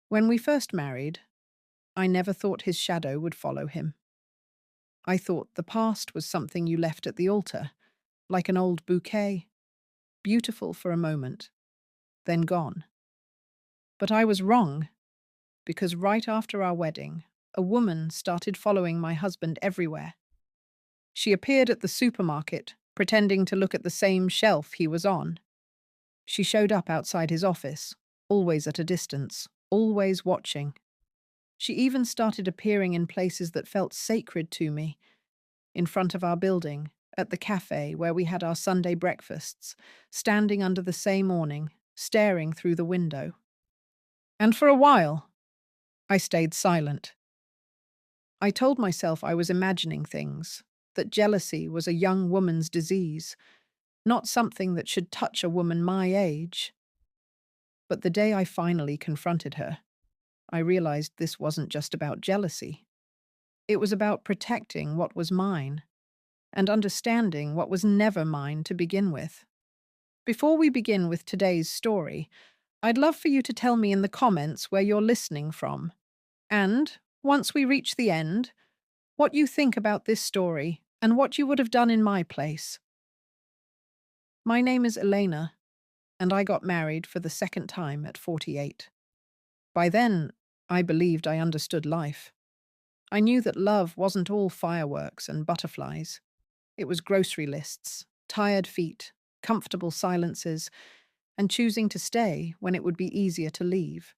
When we first married, I never thought his shadow would follow him. I thought the past was something you left at the altar, like an old bouquet, beautiful for a moment, then gone. But I was wrong, because right after our wedding, a woman started following my husband everywhere. She appeared at the supermarket, pretending to look at the same shelf he was on. She showed up outside his office, always at a distance, always watching. She even started appearing in places that felt sacred to me, in front of our building, at the cafe where we had our Sunday breakfasts, standing under the same awning, staring through the window. And for a while, I stayed silent. I told myself I was imagining things, that jealousy was a young woman's disease, not something that should touch a woman my age. But the day I finally confronted her, I realized this wasn't just about jealousy. It was about protecting what was mine and understanding what was never mine to begin with. Before we begin with today's story, I'd love for you to tell me in the comments where you're listening from. And, once we reach the end, what you think about this story and what you would have done in my place. My name is Elena, and I got married for the second time at 48. By then, I believed I understood life. I knew that love wasn't all fireworks and butterflies. It was grocery lists, tired feet, comfortable silences, and choosing to stay when it would be easier to leave.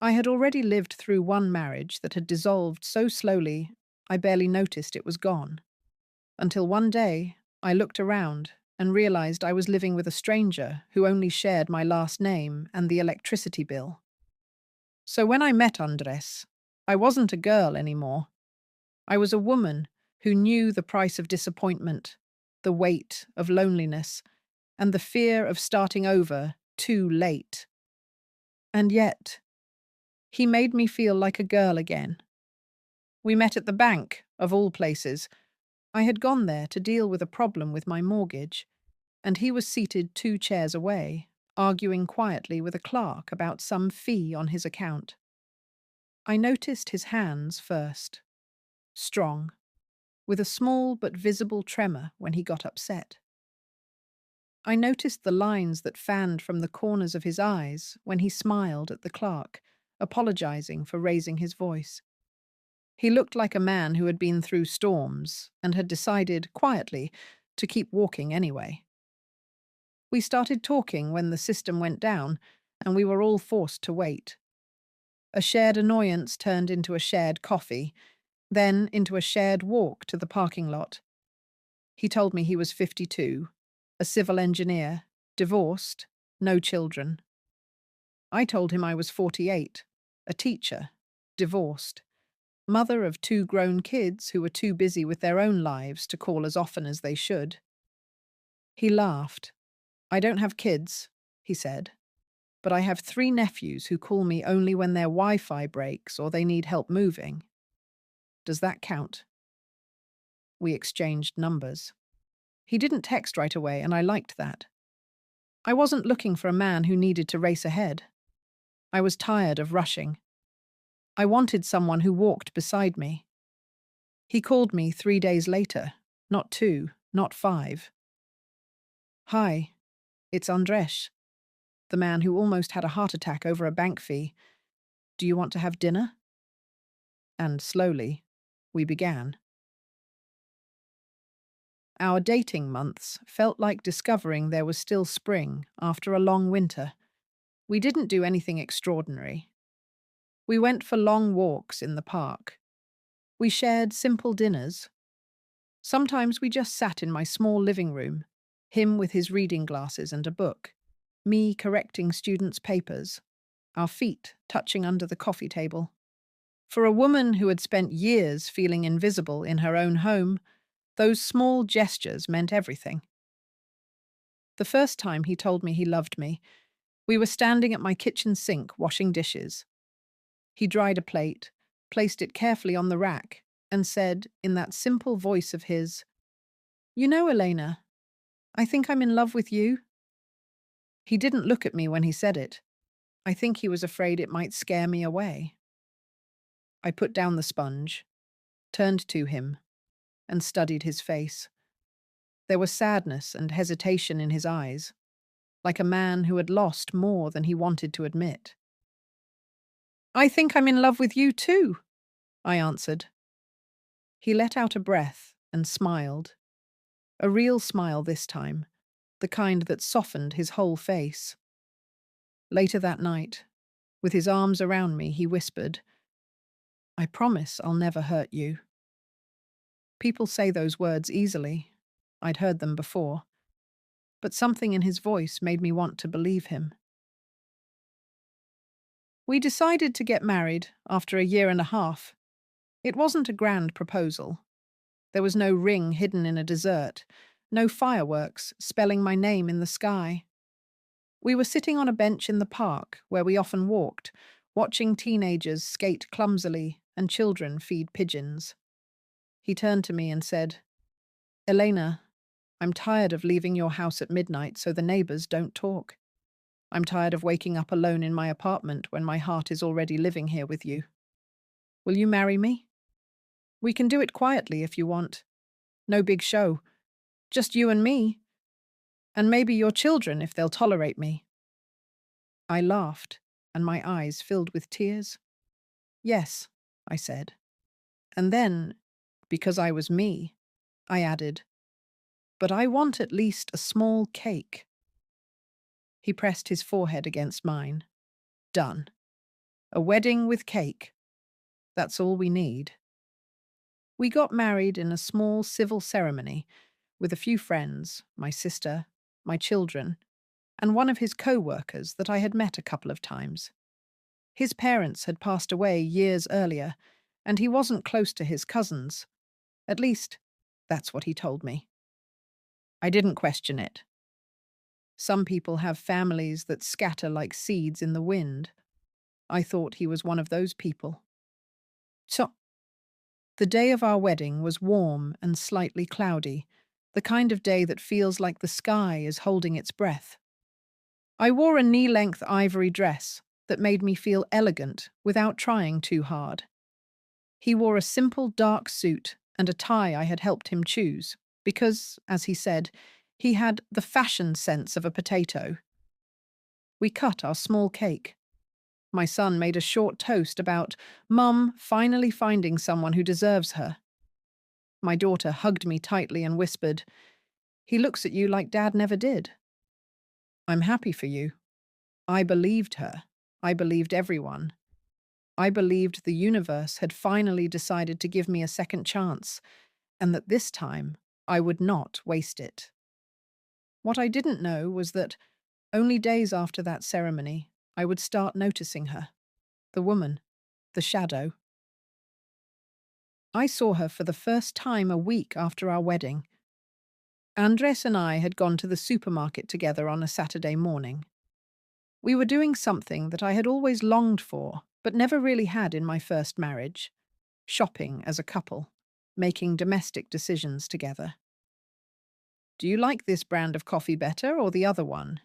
I had already lived through one marriage that had dissolved so slowly I barely noticed it was gone. Until one day, I looked around and realized I was living with a stranger who only shared my last name and the electricity bill. So when I met Andres, I wasn't a girl anymore. I was a woman who knew the price of disappointment, the weight of loneliness, and the fear of starting over too late. And yet, he made me feel like a girl again. We met at the bank, of all places. I had gone there to deal with a problem with my mortgage, and he was seated 2 chairs away, arguing quietly with a clerk about some fee on his account. I noticed his hands first, strong, with a small but visible tremor when he got upset. I noticed the lines that fanned from the corners of his eyes when he smiled at the clerk, apologizing for raising his voice. He looked like a man who had been through storms and had decided, quietly, to keep walking anyway. We started talking when the system went down, and we were all forced to wait. A shared annoyance turned into a shared coffee, then into a shared walk to the parking lot. He told me he was 52, a civil engineer, divorced, no children. I told him I was 48, a teacher, divorced, mother of 2 grown kids who were too busy with their own lives to call as often as they should. He laughed. "I don't have kids," he said, "but I have 3 nephews who call me only when their Wi-Fi breaks or they need help moving. Does that count?" We exchanged numbers. He didn't text right away, and I liked that. I wasn't looking for a man who needed to race ahead. I was tired of rushing. I wanted someone who walked beside me. He called me 3 days later, not 2, not 5. "Hi, it's Andres, the man who almost had a heart attack over a bank fee. Do you want to have dinner?" And slowly, we began. Our dating months felt like discovering there was still spring after a long winter. We didn't do anything extraordinary. We went for long walks in the park. We shared simple dinners. Sometimes we just sat in my small living room, him with his reading glasses and a book, me correcting students' papers, our feet touching under the coffee table. For a woman who had spent years feeling invisible in her own home, those small gestures meant everything. The first time he told me he loved me, we were standing at my kitchen sink washing dishes. He dried a plate, placed it carefully on the rack, and said, in that simple voice of his, "You know, Elena, I think I'm in love with you." He didn't look at me when he said it. I think he was afraid it might scare me away. I put down the sponge, turned to him, and studied his face. There was sadness and hesitation in his eyes, like a man who had lost more than he wanted to admit. "I think I'm in love with you too," I answered. He let out a breath and smiled. A real smile this time, the kind that softened his whole face. Later that night, with his arms around me, he whispered, "I promise I'll never hurt you." People say those words easily. I'd heard them before. But something in his voice made me want to believe him. We decided to get married after a year and a half. It wasn't a grand proposal. There was no ring hidden in a dessert, no fireworks spelling my name in the sky. We were sitting on a bench in the park where we often walked, watching teenagers skate clumsily and children feed pigeons. He turned to me and said, "Elena, I'm tired of leaving your house at midnight so the neighbors don't talk. I'm tired of waking up alone in my apartment when my heart is already living here with you. Will you marry me? We can do it quietly if you want. No big show. Just you and me. And maybe your children if they'll tolerate me." I laughed, and my eyes filled with tears. "Yes," I said. And then, because I was me, I added, "But I want at least a small cake." He pressed his forehead against mine. Done. A wedding with cake. That's all we need. We got married in a small civil ceremony with a few friends, my sister, my children, and one of his co-workers that I had met a couple of times. His parents had passed away years earlier, and he wasn't close to his cousins. At least, that's what he told me. I didn't question it. Some people have families that scatter like seeds in the wind. I thought he was one of those people. So, the day of our wedding was warm and slightly cloudy, the kind of day that feels like the sky is holding its breath. I wore a knee-length ivory dress that made me feel elegant without trying too hard. He wore a simple dark suit and a tie I had helped him choose, because, as he said, he had the fashion sense of a potato. We cut our small cake. My son made a short toast about Mum finally finding someone who deserves her. My daughter hugged me tightly and whispered, "He looks at you like Dad never did." I'm happy for you. I believed her. I believed everyone. I believed the universe had finally decided to give me a second chance, and that this time I would not waste it. What I didn't know was that only days after that ceremony, I would start noticing her, the woman, the shadow. I saw her for the first time a week after our wedding. Andres and I had gone to the supermarket together on a Saturday morning. We were doing something that I had always longed for, but never really had in my first marriage: shopping as a couple, making domestic decisions together. "Do you like this brand of coffee better or the other one?"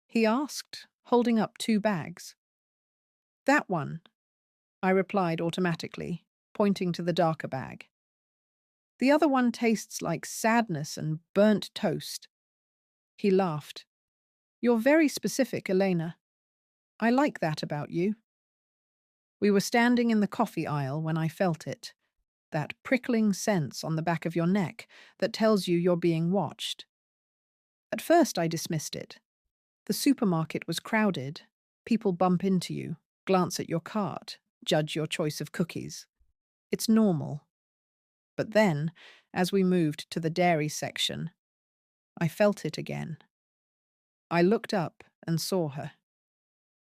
he asked, holding up two bags. "That one," I replied automatically, pointing to the darker bag. "The other one tastes like sadness and burnt toast." He laughed. "You're very specific, Elena. I like that about you." We were standing in the coffee aisle when I felt it, that prickling sense on the back of your neck that tells you you're being watched. At first I dismissed it. The supermarket was crowded. People bump into you, glance at your cart, judge your choice of cookies. It's normal. But then, as we moved to the dairy section, I felt it again. I looked up and saw her.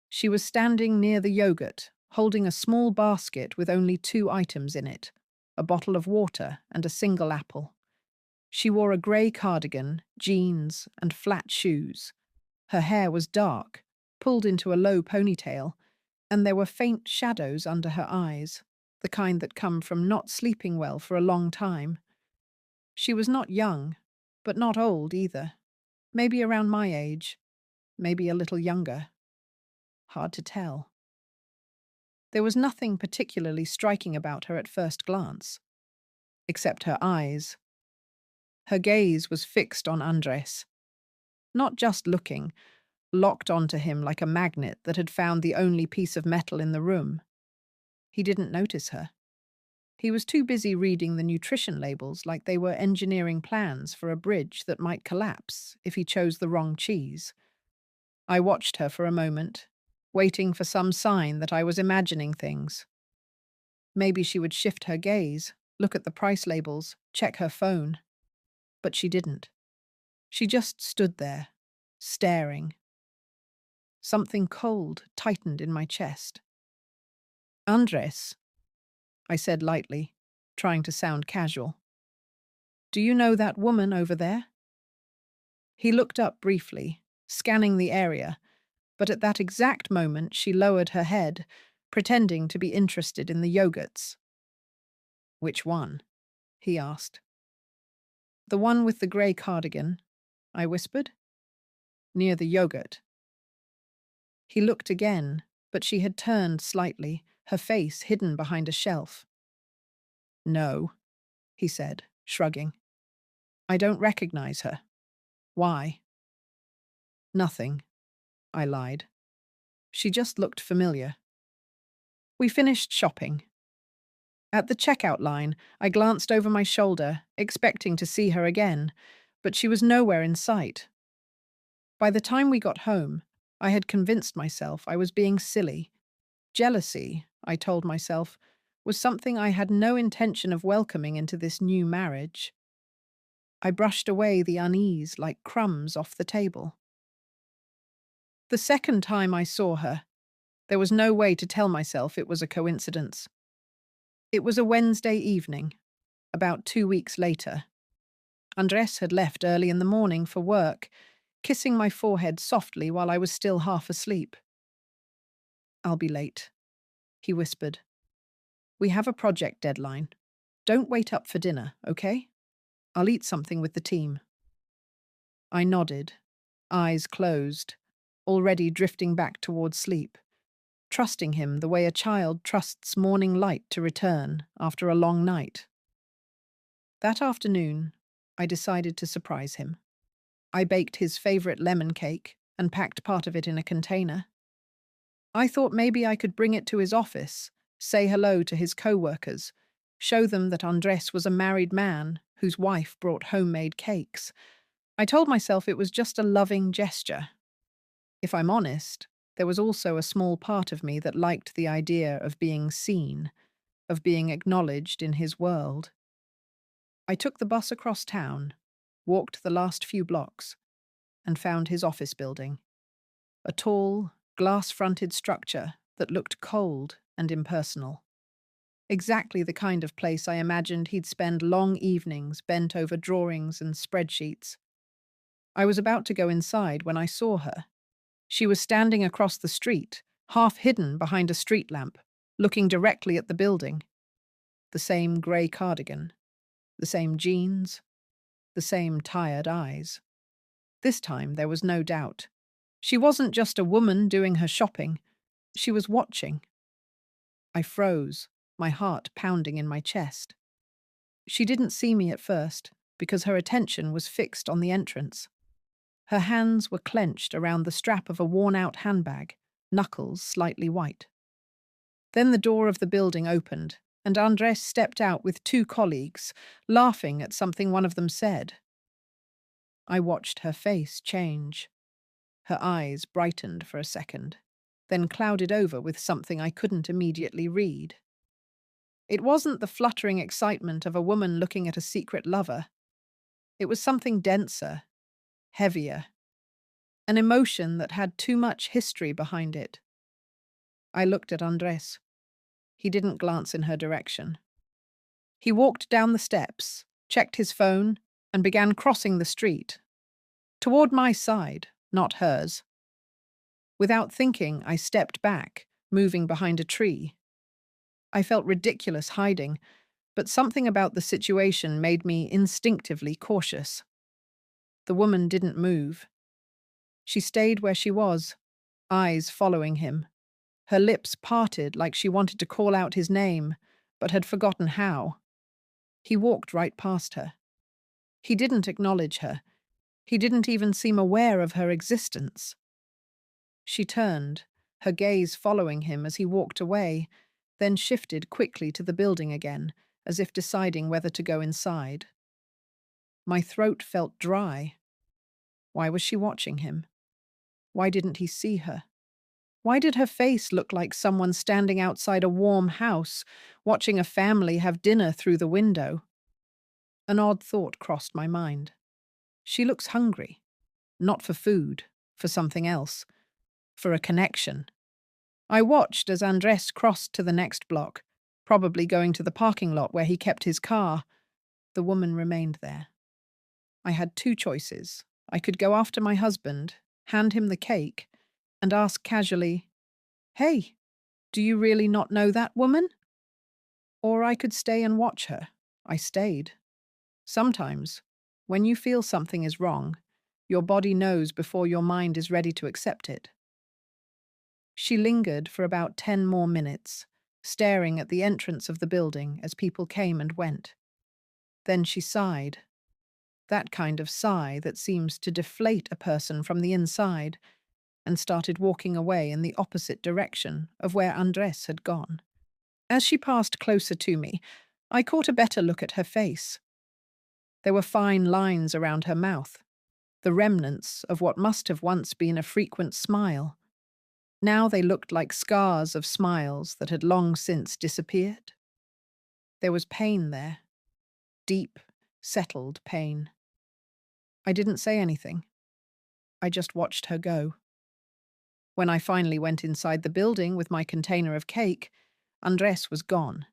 She was standing near the yogurt, holding a small basket with only 2 items in it, a bottle of water and a single apple. She wore a grey cardigan, jeans, and flat shoes. Her hair was dark, pulled into a low ponytail, and there were faint shadows under her eyes, the kind that come from not sleeping well for a long time. She was not young, but not old either. Maybe around my age, maybe a little younger. hard to tell. There was nothing particularly striking about her at first glance, except her eyes. Her gaze was fixed on Andres, not just looking, locked onto him like a magnet that had found the only piece of metal in the room. He didn't notice her. He was too busy reading the nutrition labels like they were engineering plans for a bridge that might collapse if he chose the wrong cheese. I watched her for a moment, waiting for some sign that I was imagining things. Maybe she would shift her gaze, look at the price labels, check her phone. But she didn't. She just stood there, staring. Something cold tightened in my chest. Andres, I said lightly, trying to sound casual. Do you know that woman over there? He looked up briefly, scanning the area, but at that exact moment she lowered her head, pretending to be interested in the yogurts. Which one? He asked. The one with the grey cardigan, I whispered. Near the yogurt. He looked again, but she had turned slightly, her face hidden behind a shelf. No, he said, shrugging. I don't recognize her. Why? Nothing, I lied. She just looked familiar. We finished shopping. At the checkout line, I glanced over my shoulder, expecting to see her again, but she was nowhere in sight. By the time we got home, I had convinced myself I was being silly. Jealousy, I told myself, was something I had no intention of welcoming into this new marriage. I brushed away the unease like crumbs off the table. The second time I saw her, there was no way to tell myself it was a coincidence. It was a Wednesday evening, about 2 weeks later. Andres had left early in the morning for work, kissing my forehead softly while I was still half asleep. I'll be late, he whispered. We have a project deadline. Don't wait up for dinner, okay? I'll eat something with the team. I nodded, eyes closed, already drifting back towards sleep, trusting him the way a child trusts morning light to return after a long night. That afternoon, I decided to surprise him. I baked his favorite lemon cake and packed part of it in a container. I thought maybe I could bring it to his office, say hello to his co-workers, show them that Andres was a married man whose wife brought homemade cakes. I told myself it was just a loving gesture. If I'm honest, there was also a small part of me that liked the idea of being seen, of being acknowledged in his world. I took the bus across town, walked the last few blocks, and found his office building. A tall, glass-fronted structure that looked cold and impersonal. Exactly the kind of place I imagined he'd spend long evenings bent over drawings and spreadsheets. I was about to go inside when I saw her. She was standing across the street, half hidden behind a street lamp, looking directly at the building. The same grey cardigan, the same jeans, the same tired eyes. This time there was no doubt. She wasn't just a woman doing her shopping. She was watching. I froze, my heart pounding in my chest. She didn't see me at first, because her attention was fixed on the entrance. Her hands were clenched around the strap of a worn-out handbag, knuckles slightly white. Then the door of the building opened, and Andres stepped out with 2 colleagues, laughing at something one of them said. I watched her face change. Her eyes brightened for a second, then clouded over with something I couldn't immediately read. It wasn't the fluttering excitement of a woman looking at a secret lover. It was something denser, heavier, an emotion that had too much history behind it. I looked at Andres. He didn't glance in her direction. He walked down the steps, checked his phone, and began crossing the street. Toward my side, not hers. Without thinking, I stepped back, moving behind a tree. I felt ridiculous hiding, but something about the situation made me instinctively cautious. The woman didn't move. She stayed where she was, eyes following him, her lips parted like she wanted to call out his name, but had forgotten how. He walked right past her. He didn't acknowledge her. He didn't even seem aware of her existence. She turned, her gaze following him as he walked away, then shifted quickly to the building again, as if deciding whether to go inside. My throat felt dry. Why was she watching him? Why didn't he see her? Why did her face look like someone standing outside a warm house, watching a family have dinner through the window? An odd thought crossed my mind. She looks hungry. Not for food, for something else. For a connection. I watched as Andres crossed to the next block, probably going to the parking lot where he kept his car. The woman remained there. I had two choices. I could go after my husband, hand him the cake, and ask casually, "Hey, do you really not know that woman?" Or I could stay and watch her. I stayed. Sometimes, when you feel something is wrong, your body knows before your mind is ready to accept it. She lingered for about 10 more minutes, staring at the entrance of the building as people came and went. Then she sighed. That kind of sigh that seems to deflate a person from the inside, and started walking away in the opposite direction of where Andres had gone. As she passed closer to me, I caught a better look at her face. There were fine lines around her mouth, the remnants of what must have once been a frequent smile. Now they looked like scars of smiles that had long since disappeared. There was pain there, deep, settled pain. I didn't say anything. I just watched her go. When I finally went inside the building with my container of cake, Andres was gone.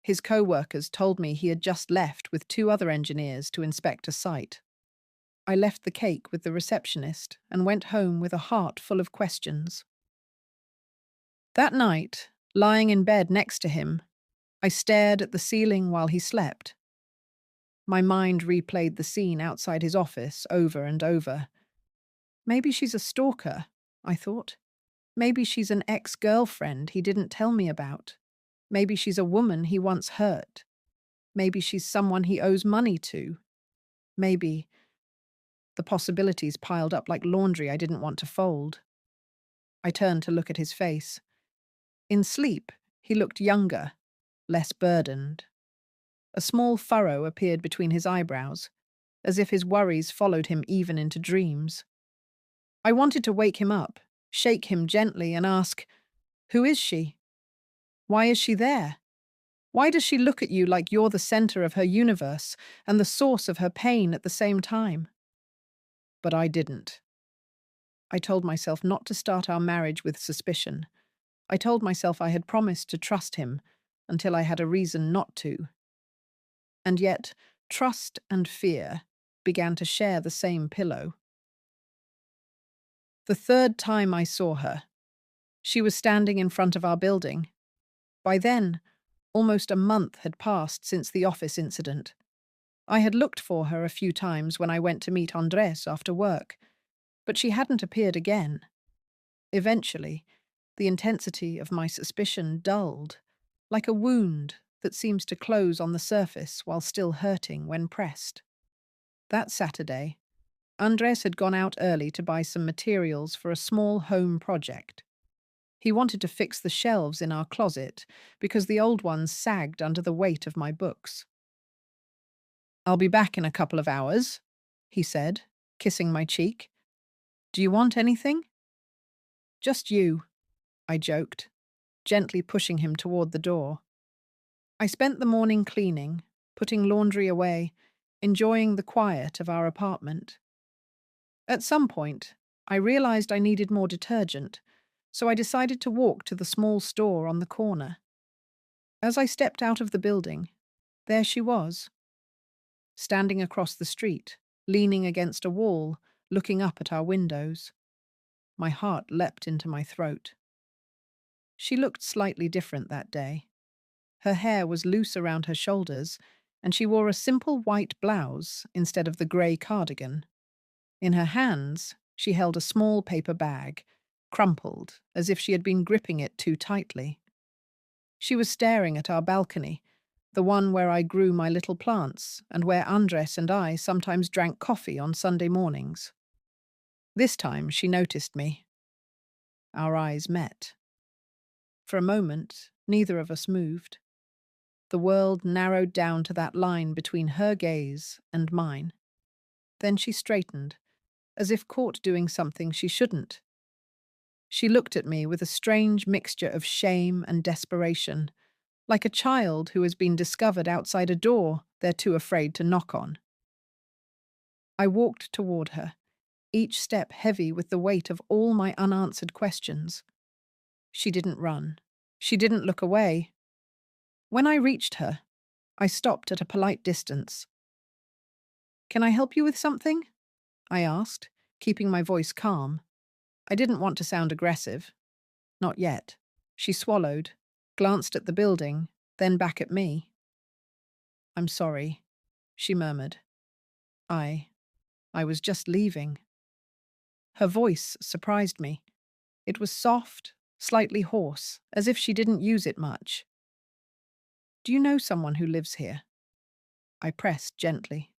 His co-workers told me he had just left with two other engineers to inspect a site. I left the cake with the receptionist and went home with a heart full of questions. That night, lying in bed next to him, I stared at the ceiling while he slept. My mind replayed the scene outside his office over and over. Maybe she's a stalker, I thought. Maybe she's an ex-girlfriend he didn't tell me about. Maybe she's a woman he once hurt. Maybe she's someone he owes money to. Maybe. The possibilities piled up like laundry I didn't want to fold. I turned to look at his face. In sleep, he looked younger, less burdened. A small furrow appeared between his eyebrows, as if his worries followed him even into dreams. I wanted to wake him up, shake him gently, and ask, "Who is she? Why is she there? Why does she look at you like you're the center of her universe and the source of her pain at the same time?" But I didn't. I told myself not to start our marriage with suspicion. I told myself I had promised to trust him until I had a reason not to. And yet, trust and fear began to share the same pillow. The third time I saw her, she was standing in front of our building. By then, almost a month had passed since the office incident. I had looked for her a few times when I went to meet Andres after work, but she hadn't appeared again. Eventually, the intensity of my suspicion dulled, like a wound that seems to close on the surface while still hurting when pressed. That Saturday, Andres had gone out early to buy some materials for a small home project. He wanted to fix the shelves in our closet because the old ones sagged under the weight of my books. "I'll be back in a couple of hours," he said, kissing my cheek. "Do you want anything?" "Just you," I joked, gently pushing him toward the door. I spent the morning cleaning, putting laundry away, enjoying the quiet of our apartment. At some point, I realized I needed more detergent, so I decided to walk to the small store on the corner. As I stepped out of the building, there she was, standing across the street, leaning against a wall, looking up at our windows. My heart leapt into my throat. She looked slightly different that day. Her hair was loose around her shoulders, and she wore a simple white blouse instead of the grey cardigan. In her hands, she held a small paper bag, crumpled, as if she had been gripping it too tightly. She was staring at our balcony, the one where I grew my little plants and where Andres and I sometimes drank coffee on Sunday mornings. This time she noticed me. Our eyes met. For a moment, neither of us moved. The world narrowed down to that line between her gaze and mine. Then she straightened, as if caught doing something she shouldn't. She looked at me with a strange mixture of shame and desperation, like a child who has been discovered outside a door they're too afraid to knock on. I walked toward her, each step heavy with the weight of all my unanswered questions. She didn't run. She didn't look away. When I reached her, I stopped at a polite distance. "Can I help you with something?" I asked, keeping my voice calm. I didn't want to sound aggressive. Not yet. She swallowed, glanced at the building, then back at me. "I'm sorry," she murmured. I was just leaving." Her voice surprised me. It was soft, slightly hoarse, as if she didn't use it much. "Do you know someone who lives here?" I pressed gently.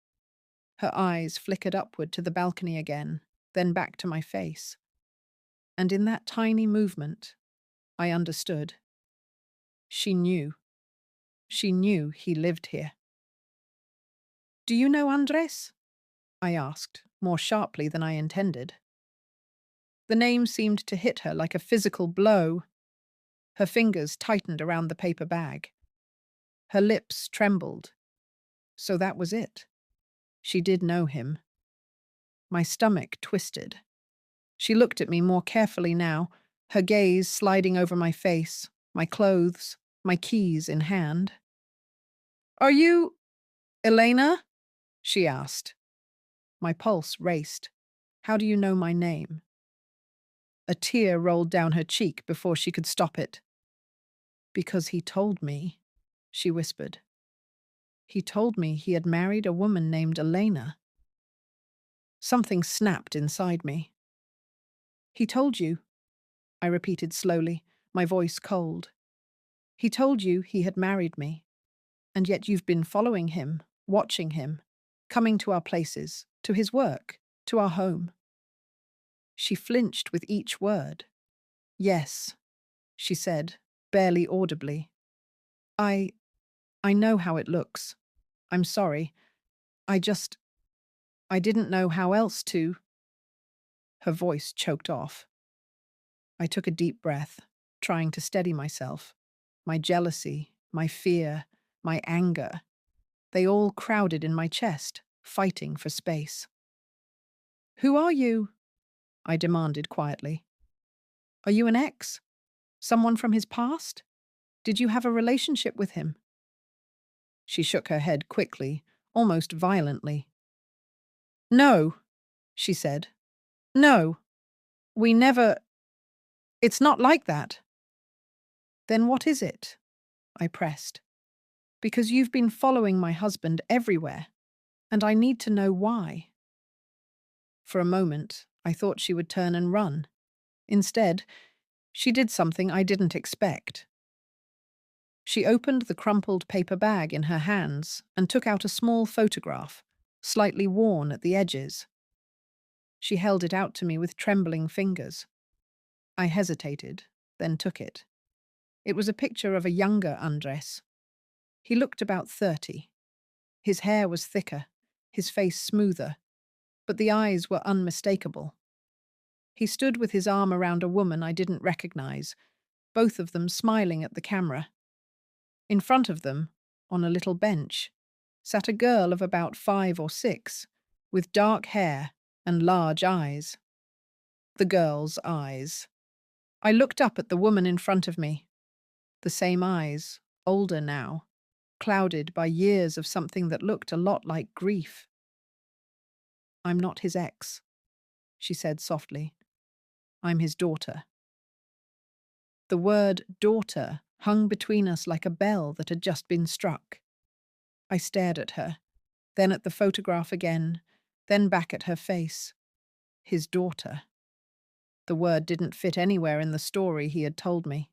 Her eyes flickered upward to the balcony again, then back to my face. And in that tiny movement, I understood. She knew. She knew he lived here. "Do you know Andres?" I asked, more sharply than I intended. The name seemed to hit her like a physical blow. Her fingers tightened around the paper bag. Her lips trembled. So that was it. She did know him. My stomach twisted. She looked at me more carefully now, her gaze sliding over my face, my clothes, my keys in hand. "Are you Elena?" she asked. My pulse raced. "How do you know my name?" A tear rolled down her cheek before she could stop it. "Because he told me," she whispered. "He told me he had married a woman named Elena." Something snapped inside me. "He told you," I repeated slowly, my voice cold. "He told you he had married me, and yet you've been following him, watching him, coming to our places, to his work, to our home." She flinched with each word. "Yes," she said, barely audibly. I know how it looks. I'm sorry. I didn't know how else to." Her voice choked off. I took a deep breath, trying to steady myself. My jealousy, my fear, my anger, they all crowded in my chest, fighting for space. "Who are you?" I demanded quietly. "Are you an ex? Someone from his past? Did you have a relationship with him?" She shook her head quickly, almost violently. "No," she said. "No. We never. It's not like that." "Then what is it?" I pressed. "Because you've been following my husband everywhere, and I need to know why." For a moment, I thought she would turn and run. Instead, she did something I didn't expect. She opened the crumpled paper bag in her hands and took out a small photograph, slightly worn at the edges. She held it out to me with trembling fingers. I hesitated, then took it. It was a picture of a younger Andres. He looked about 30. His hair was thicker, his face smoother, but the eyes were unmistakable. He stood with his arm around a woman I didn't recognize, both of them smiling at the camera. In front of them, on a little bench, sat a girl of about 5 or 6, with dark hair and large eyes. The girl's eyes. I looked up at the woman in front of me. The same eyes, older now, clouded by years of something that looked a lot like grief. "I'm not his ex," she said softly. "I'm his daughter." The word daughter hung between us like a bell that had just been struck. I stared at her, then at the photograph again, then back at her face. His daughter. The word didn't fit anywhere in the story he had told me.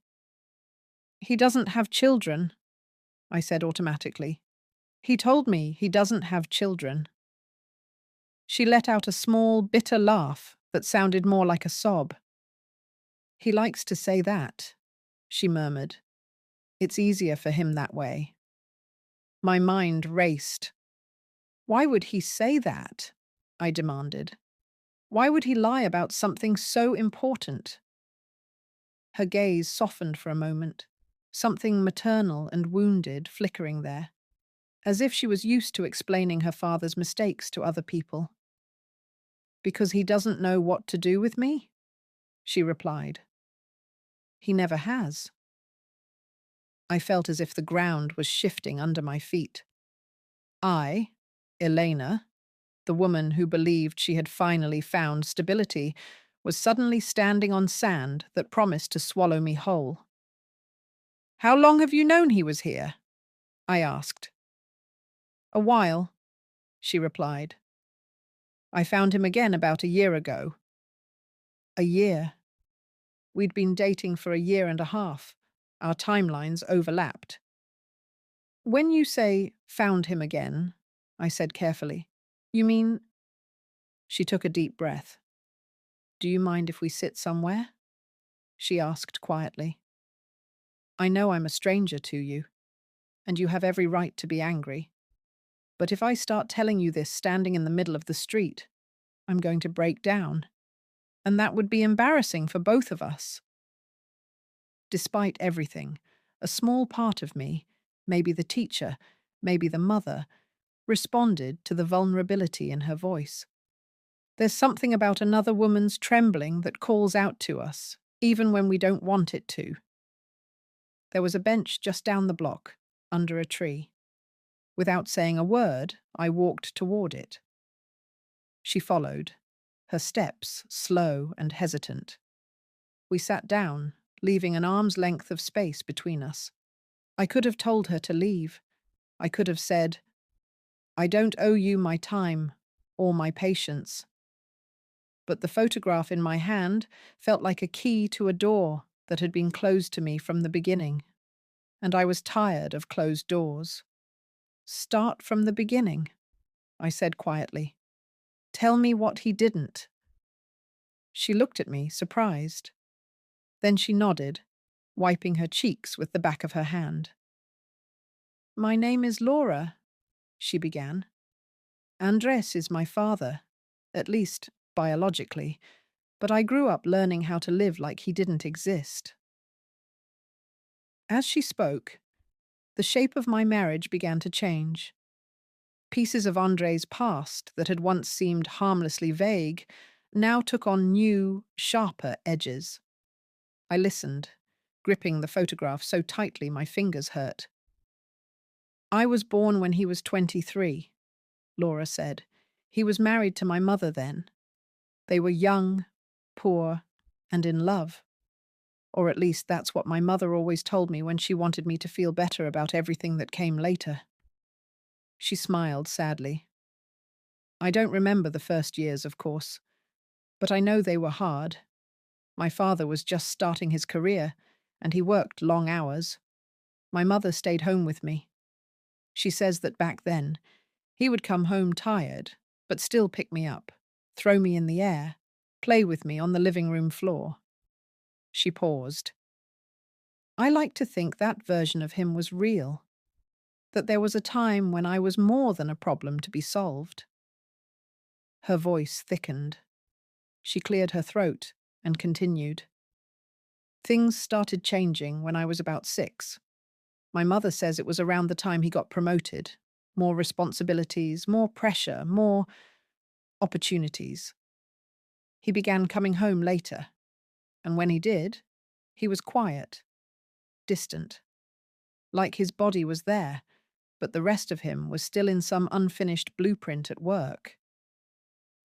He doesn't have children, I said automatically. He told me he doesn't have children. She let out a small, bitter laugh that sounded more like a sob. He likes to say that, she murmured. It's easier for him that way. My mind raced. Why would he say that? I demanded. Why would he lie about something so important? Her gaze softened for a moment, something maternal and wounded flickering there, as if she was used to explaining her father's mistakes to other people. Because he doesn't know what to do with me? She replied. He never has. I felt as if the ground was shifting under my feet. I, Elena, the woman who believed she had finally found stability, was suddenly standing on sand that promised to swallow me whole. How long have you known he was here? I asked. A while, she replied. I found him again about a year ago. A year. We'd been dating for a year and a half. Our timelines overlapped. When you say found him again, I said carefully, you mean... She took a deep breath. Do you mind if we sit somewhere? She asked quietly. I know I'm a stranger to you, and you have every right to be angry. But if I start telling you this standing in the middle of the street, I'm going to break down. And that would be embarrassing for both of us. Despite everything, a small part of me, maybe the teacher, maybe the mother, responded to the vulnerability in her voice. There's something about another woman's trembling that calls out to us, even when we don't want it to. There was a bench just down the block, under a tree. Without saying a word, I walked toward it. She followed, her steps slow and hesitant. We sat down, leaving an arm's length of space between us. I could have told her to leave. I could have said, I don't owe you my time or my patience. But the photograph in my hand felt like a key to a door that had been closed to me from the beginning. And I was tired of closed doors. Start from the beginning, I said quietly. Tell me what he didn't. She looked at me, surprised. Then she nodded, wiping her cheeks with the back of her hand. My name is Laura, she began. Andres is my father, at least biologically, but I grew up learning how to live like he didn't exist. As she spoke, the shape of my marriage began to change. Pieces of Andre's past that had once seemed harmlessly vague now took on new, sharper edges. I listened, gripping the photograph so tightly my fingers hurt. I was born when he was 23, Laura said. He was married to my mother then. They were young, poor, and in love. Or at least that's what my mother always told me when she wanted me to feel better about everything that came later. She smiled sadly. I don't remember the first years, of course, but I know they were hard. My father was just starting his career, and he worked long hours. My mother stayed home with me. She says that back then, he would come home tired, but still pick me up, throw me in the air, play with me on the living room floor. She paused. I like to think that version of him was real, that there was a time when I was more than a problem to be solved. Her voice thickened. She cleared her throat and continued. Things started changing when I was about 6. My mother says it was around the time he got promoted. More responsibilities, more pressure, more opportunities. He began coming home later, and when he did, he was quiet, distant. Like his body was there, but the rest of him was still in some unfinished blueprint at work.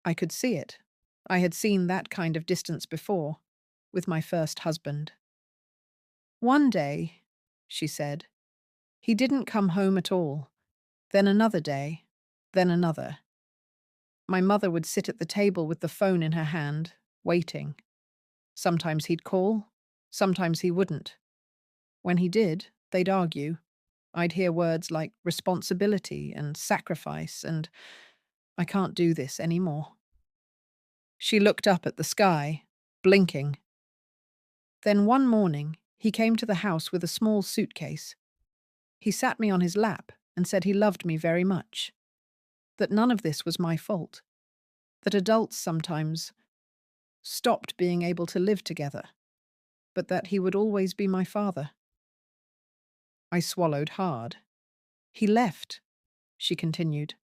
I could see it. I had seen that kind of distance before, with my first husband. One day, she said, he didn't come home at all. Then another day, then another. My mother would sit at the table with the phone in her hand, waiting. Sometimes he'd call, sometimes he wouldn't. When he did, they'd argue. I'd hear words like responsibility and sacrifice and I can't do this anymore. She looked up at the sky, blinking. Then one morning, he came to the house with a small suitcase. He sat me on his lap and said he loved me very much, that none of this was my fault, that adults sometimes stopped being able to live together, but that he would always be my father. I swallowed hard. He left, she continued.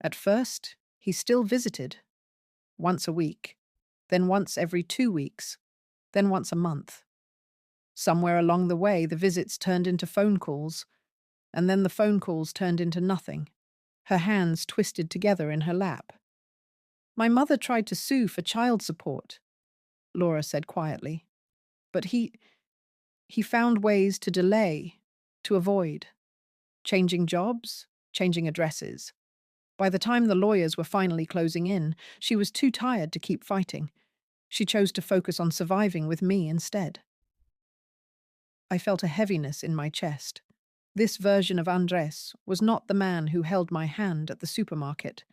At first, he still visited, once a week, then once every 2 weeks, then once a month. Somewhere along the way, the visits turned into phone calls, and then the phone calls turned into nothing, her hands twisted together in her lap. My mother tried to sue for child support, Laura said quietly, but he found ways to delay, to avoid, changing jobs, changing addresses. By the time the lawyers were finally closing in, she was too tired to keep fighting. She chose to focus on surviving with me instead. I felt a heaviness in my chest. This version of Andres was not the man who held my hand at the supermarket,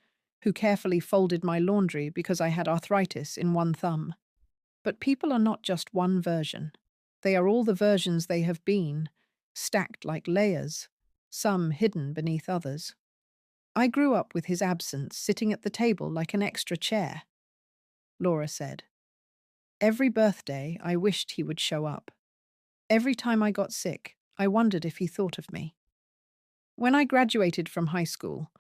who carefully folded my laundry because I had arthritis in one thumb. But people are not just one version. They are all the versions they have been, stacked like layers, some hidden beneath others. I grew up with his absence sitting at the table like an extra chair, Laura said. Every birthday, I wished he would show up. Every time I got sick, I wondered if he thought of me. When I graduated from high school,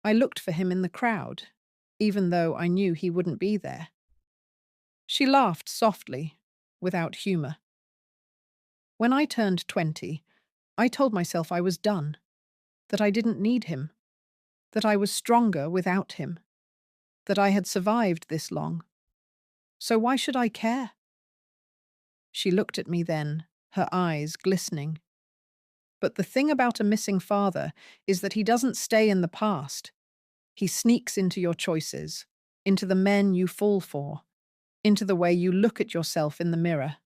I looked for him in the crowd, even though I knew he wouldn't be there. She laughed softly, without humor. When I turned 20, I told myself I was done, that I didn't need him, that I was stronger without him, that I had survived this long. So why should I care? She looked at me then, her eyes glistening. But the thing about a missing father is that he doesn't stay in the past. He sneaks into your choices, into the men you fall for, into the way you look at yourself in the mirror.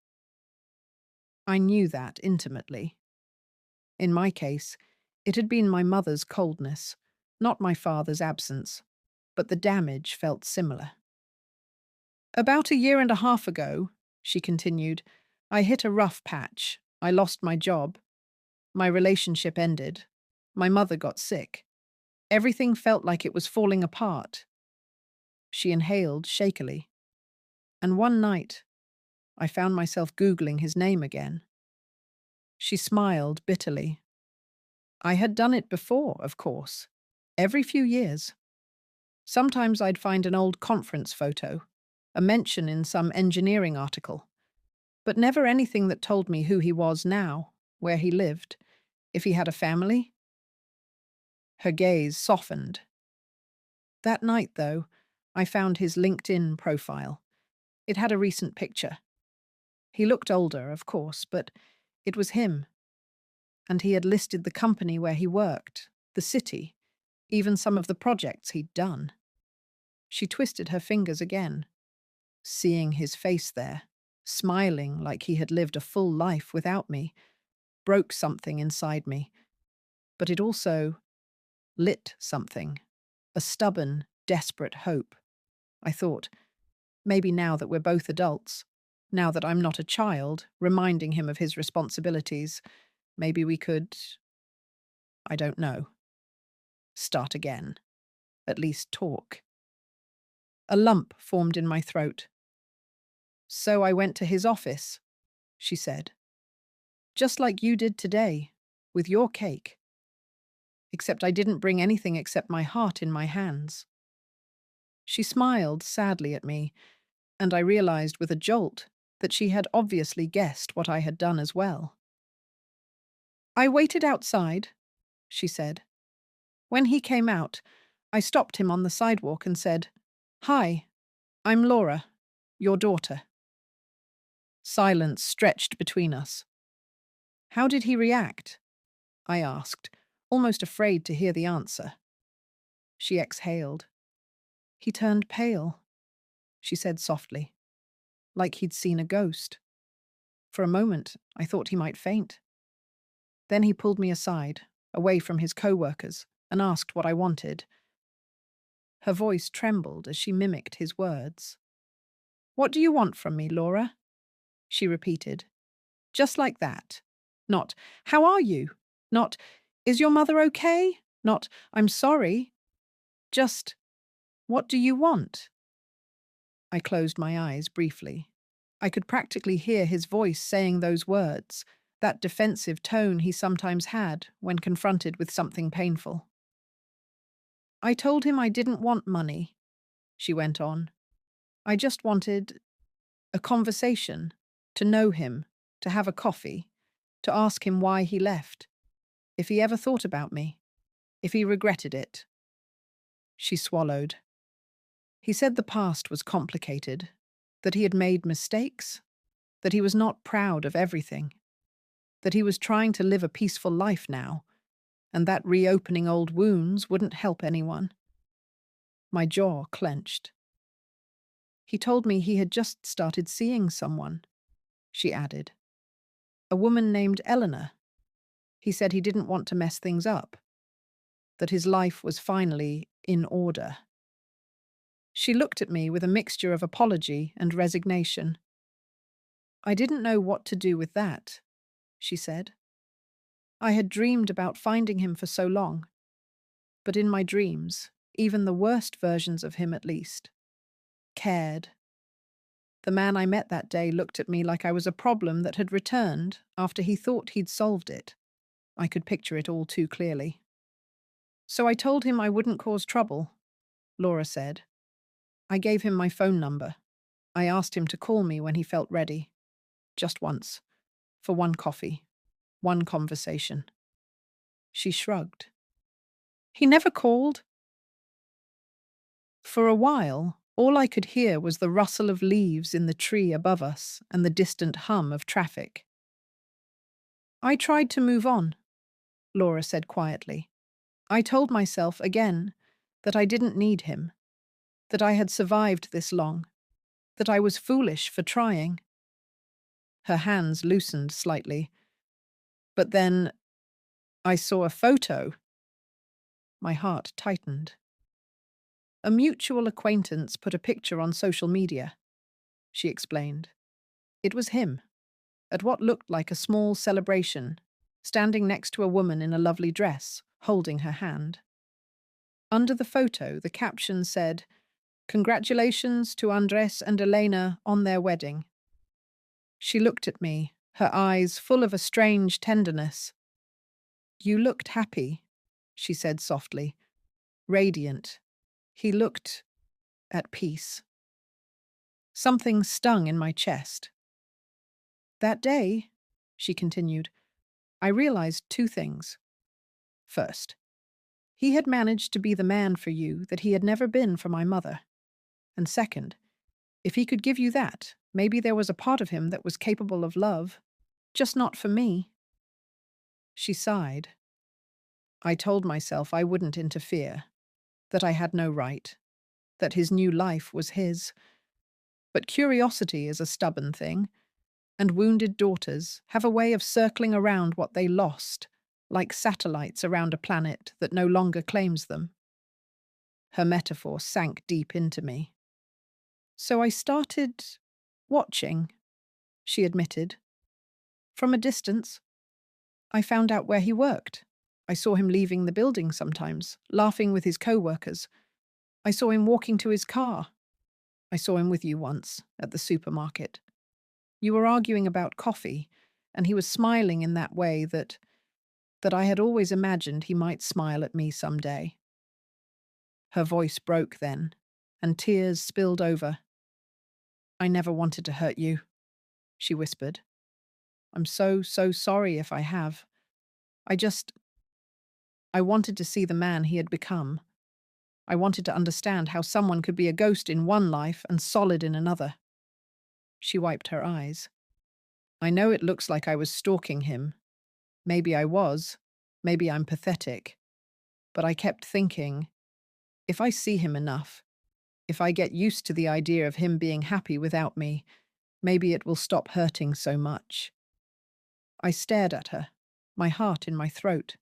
I knew that intimately. In my case, it had been my mother's coldness, not my father's absence, but the damage felt similar. About a year and a half ago, she continued, I hit a rough patch. I lost my job. My relationship ended. My mother got sick. Everything felt like it was falling apart. She inhaled shakily. And one night, I found myself Googling his name again. She smiled bitterly. I had done it before, of course, every few years. Sometimes I'd find an old conference photo, a mention in some engineering article, but never anything that told me who he was now, where he lived, if he had a family. Her gaze softened. That night, though, I found his LinkedIn profile. It had a recent picture. He looked older, of course, but it was him. And he had listed the company where he worked, the city, even some of the projects he'd done. She twisted her fingers again, seeing his face there, smiling like he had lived a full life without me, broke something inside me. But it also lit something, a stubborn, desperate hope. I thought, maybe now that we're both adults, now that I'm not a child, reminding him of his responsibilities, maybe we could, I don't know, start again, at least talk. A lump formed in my throat. So I went to his office, she said. Just like you did today, with your cake. Except I didn't bring anything except my heart in my hands. She smiled sadly at me, and I realized with a jolt that she had obviously guessed what I had done as well. I waited outside, she said. When he came out, I stopped him on the sidewalk and said, Hi, I'm Laura, your daughter. Silence stretched between us. How did he react? I asked, almost afraid to hear the answer. She exhaled. He turned pale, she said softly. like he'd seen a ghost. For a moment, I thought he might faint. Then he pulled me aside, away from his co-workers, and asked what I wanted. Her voice trembled as she mimicked his words. "What do you want from me, Laura?" she repeated. Just like that. Not, "How are you?" Not, "Is your mother okay?" Not, "I'm sorry." Just, "What do you want?" I closed my eyes briefly. I could practically hear his voice saying those words, that defensive tone he sometimes had when confronted with something painful. I told him I didn't want money, she went on. I just wanted a conversation, to know him, to have a coffee, to ask him why he left, if he ever thought about me, if he regretted it. She swallowed. He said the past was complicated, that he had made mistakes, that he was not proud of everything, that he was trying to live a peaceful life now, and that reopening old wounds wouldn't help anyone. My jaw clenched. He told me he had just started seeing someone, she added. A woman named Eleanor. He said he didn't want to mess things up, that his life was finally in order. She looked at me with a mixture of apology and resignation. I didn't know what to do with that, she said. I had dreamed about finding him for so long, but in my dreams, even the worst versions of him at least, cared. The man I met that day looked at me like I was a problem that had returned after he thought he'd solved it. I could picture it all too clearly. So I told him I wouldn't cause trouble, Laura said. I gave him my phone number. I asked him to call me when he felt ready. Just once. For one coffee. One conversation. She shrugged. He never called. For a while, all I could hear was the rustle of leaves in the tree above us and the distant hum of traffic. I tried to move on, Laura said quietly. I told myself again that I didn't need him, that I had survived this long, that I was foolish for trying. Her hands loosened slightly. But then I saw a photo. My heart tightened. A mutual acquaintance put a picture on social media, she explained. It was him, at what looked like a small celebration, standing next to a woman in a lovely dress, holding her hand. Under the photo, the caption said, "Congratulations to Andres and Elena on their wedding." She looked at me, her eyes full of a strange tenderness. "You looked happy," she said softly, radiant. He looked at peace. Something stung in my chest. That day, she continued, I realized two things. First, he had managed to be the man for you that he had never been for my mother. And second, if he could give you that, maybe there was a part of him that was capable of love, just not for me. She sighed. I told myself I wouldn't interfere, that I had no right, that his new life was his. But curiosity is a stubborn thing, and wounded daughters have a way of circling around what they lost, like satellites around a planet that no longer claims them. Her metaphor sank deep into me. So I started watching, she admitted. From a distance. I found out where he worked. I saw him leaving the building sometimes, laughing with his co-workers. I saw him walking to his car. I saw him with you once, at the supermarket. You were arguing about coffee, and he was smiling in that way that I had always imagined he might smile at me someday. Her voice broke then, and tears spilled over. I never wanted to hurt you, she whispered. I'm so sorry if I have. I wanted to see the man he had become. I wanted to understand how someone could be a ghost in one life and solid in another. She wiped her eyes. I know it looks like I was stalking him. Maybe I was. Maybe I'm pathetic. But I kept thinking, if I see him enough, if I get used to the idea of him being happy without me, Maybe it will stop hurting so much. I stared at her, my heart in my throat.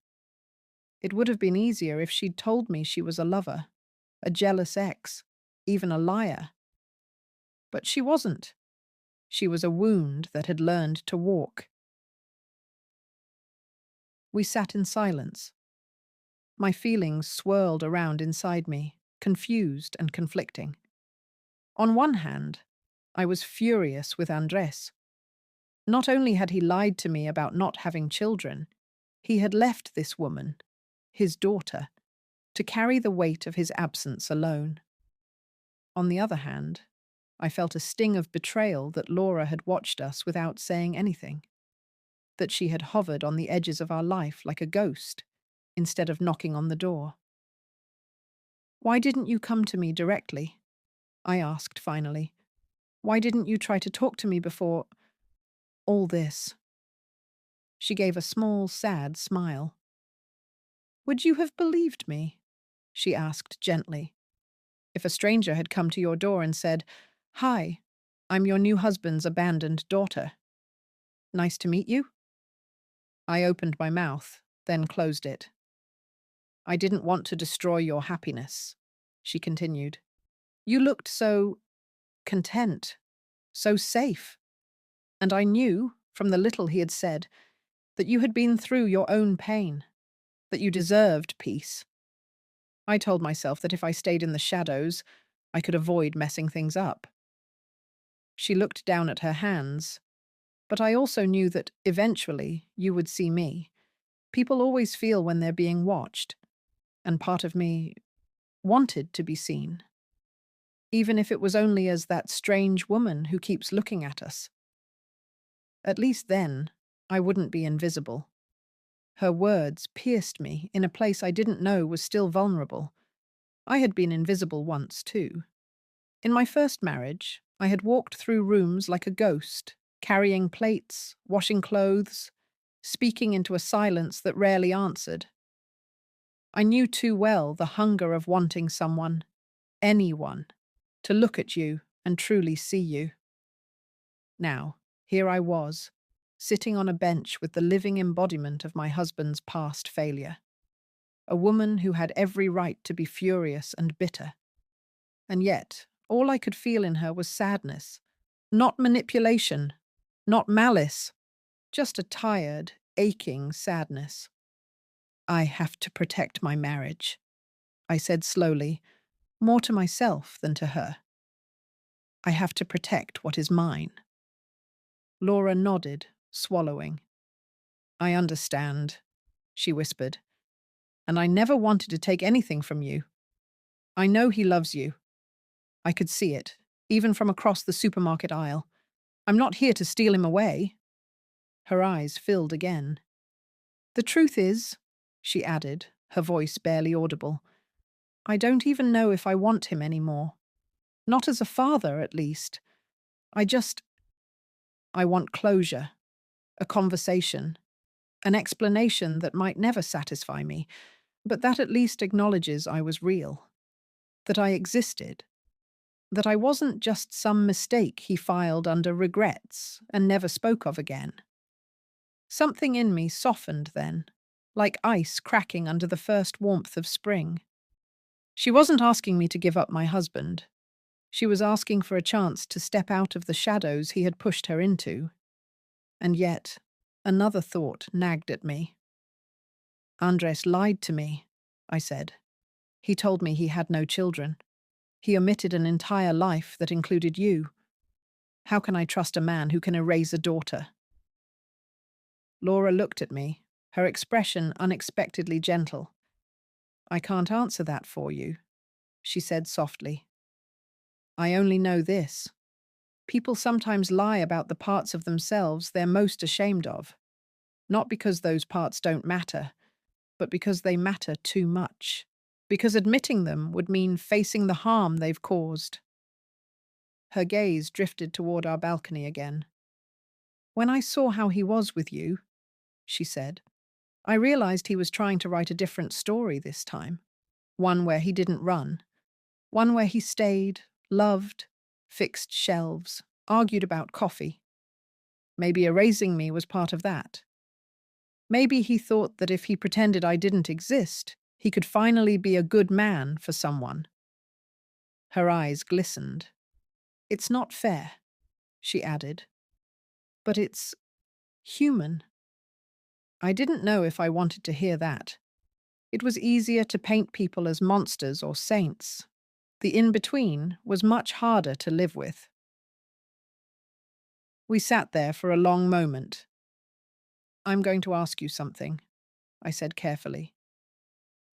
It would have been easier if she'd told me she was a lover, a jealous ex, even a liar. But she wasn't. She was a wound that had learned to walk. We sat in silence. My feelings swirled around inside me, confused and conflicting. On one hand, I was furious with Andres. Not only had he lied to me about not having children, he had left this woman, his daughter, to carry the weight of his absence alone. On the other hand, I felt a sting of betrayal that Laura had watched us without saying anything, that she had hovered on the edges of our life like a ghost, instead of knocking on the door. "Why didn't you come to me directly?" I asked finally. "Why didn't you try to talk to me before all this?" She gave a small, sad smile. "Would you have believed me?" she asked gently. "If a stranger had come to your door and said, 'Hi, I'm your new husband's abandoned daughter. Nice to meet you?'" I opened my mouth, then closed it. "I didn't want to destroy your happiness," she continued. "You looked so content, so safe. And I knew, from the little he had said, that you had been through your own pain, that you deserved peace. I told myself that if I stayed in the shadows, I could avoid messing things up." She looked down at her hands, but I also knew that eventually you would see me. People always feel when they're being watched, and part of me wanted to be seen, even if it was only as that strange woman who keeps looking at us. At least then, I wouldn't be invisible. Her words pierced me in a place I didn't know was still vulnerable. I had been invisible once, too. In my first marriage, I had walked through rooms like a ghost, carrying plates, washing clothes, speaking into a silence that rarely answered. I knew too well the hunger of wanting someone, anyone, to look at you and truly see you. Now, here I was, sitting on a bench with the living embodiment of my husband's past failure. A woman who had every right to be furious and bitter. And yet, all I could feel in her was sadness. Not manipulation, not malice, just a tired, aching sadness. "I have to protect my marriage," I said slowly, more to myself than to her. "I have to protect what is mine." Laura nodded, swallowing. "I understand," she whispered. "And I never wanted to take anything from you. I know he loves you. I could see it, even from across the supermarket aisle. I'm not here to steal him away." Her eyes filled again. "The truth is," she added, her voice barely audible, "I don't even know if I want him anymore. Not as a father, at least. I want closure, a conversation, an explanation that might never satisfy me, but that at least acknowledges I was real, that I existed, that I wasn't just some mistake he filed under regrets and never spoke of again." Something in me softened then, like ice cracking under the first warmth of spring. She wasn't asking me to give up my husband. She was asking for a chance to step out of the shadows he had pushed her into. And yet, another thought nagged at me. "Andres lied to me," I said. "He told me he had no children. He omitted an entire life that included you. How can I trust a man who can erase a daughter?" Laura looked at me, her expression unexpectedly gentle. "I can't answer that for you," she said softly. "I only know this. People sometimes lie about the parts of themselves they're most ashamed of. Not because those parts don't matter, but because they matter too much. Because admitting them would mean facing the harm they've caused." Her gaze drifted toward our balcony again. "When I saw how he was with you," she said, "I realized he was trying to write a different story this time. One where he didn't run. One where he stayed, loved, fixed shelves, argued about coffee. Maybe erasing me was part of that. Maybe he thought that if he pretended I didn't exist, he could finally be a good man for someone. Her eyes glistened. It's not fair, she added, but it's human. I didn't know if I wanted to hear that. It was easier to paint people as monsters or saints. The in-between was much harder to live with. We sat there for a long moment. I'm going to ask you something, I said carefully.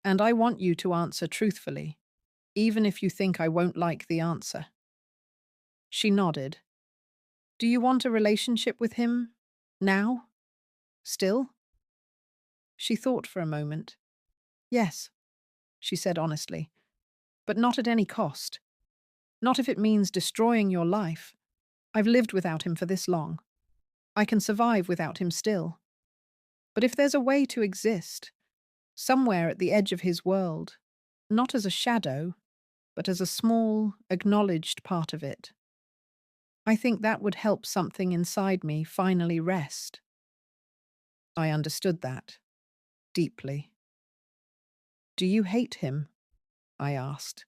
And I want you to answer truthfully, even if you think I won't like the answer. She nodded. Do you want a relationship with him? Now? Still? She thought for a moment. Yes, she said honestly, but not at any cost. Not if it means destroying your life. I've lived without him for this long. I can survive without him still. But if there's a way to exist, somewhere at the edge of his world, not as a shadow, but as a small, acknowledged part of it, I think that would help something inside me finally rest. I understood that, deeply. Do you hate him? I asked.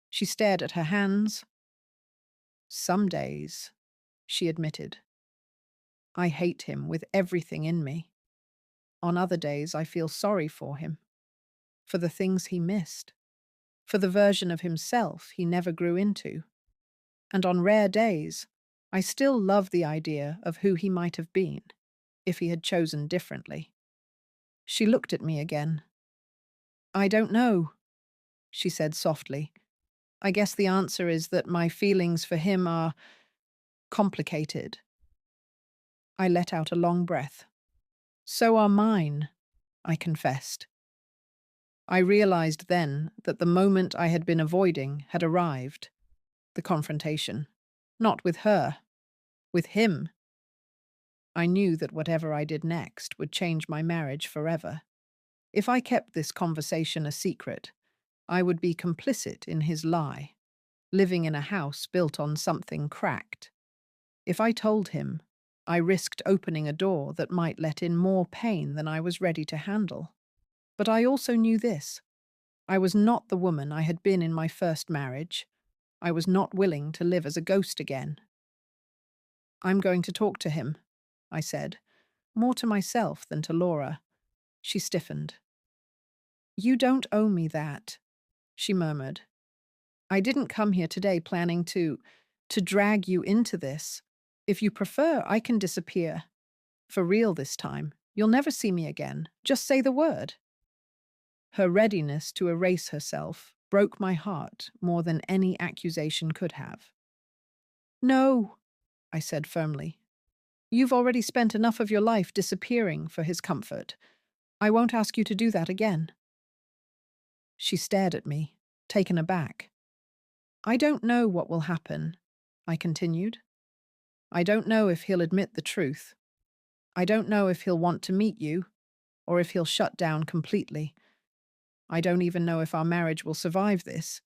She stared at her hands. Some days, she admitted. I hate him with everything in me. On other days, I feel sorry for him, for the things he missed, for the version of himself he never grew into. And on rare days, I still love the idea of who he might have been if he had chosen differently. She looked at me again. I don't know, she said softly. I guess the answer is that my feelings for him are complicated. I let out a long breath. So are mine, I confessed. I realized then that the moment I had been avoiding had arrived. The confrontation. Not with her. With him. I knew that whatever I did next would change my marriage forever. If I kept this conversation a secret, I would be complicit in his lie, living in a house built on something cracked. If I told him, I risked opening a door that might let in more pain than I was ready to handle. But I also knew this. I was not the woman I had been in my first marriage. I was not willing to live as a ghost again. I'm going to talk to him, I said, more to myself than to Laura. She stiffened. You don't owe me that, she murmured. I didn't come here today planning to drag you into this. If you prefer, I can disappear. For real this time. You'll never see me again. Just say the word. Her readiness to erase herself broke my heart more than any accusation could have. No, I said firmly. You've already spent enough of your life disappearing for his comfort. I won't ask you to do that again. She stared at me, taken aback. I don't know what will happen, I continued. I don't know if he'll admit the truth. I don't know if he'll want to meet you, or if he'll shut down completely. I don't even know if our marriage will survive this.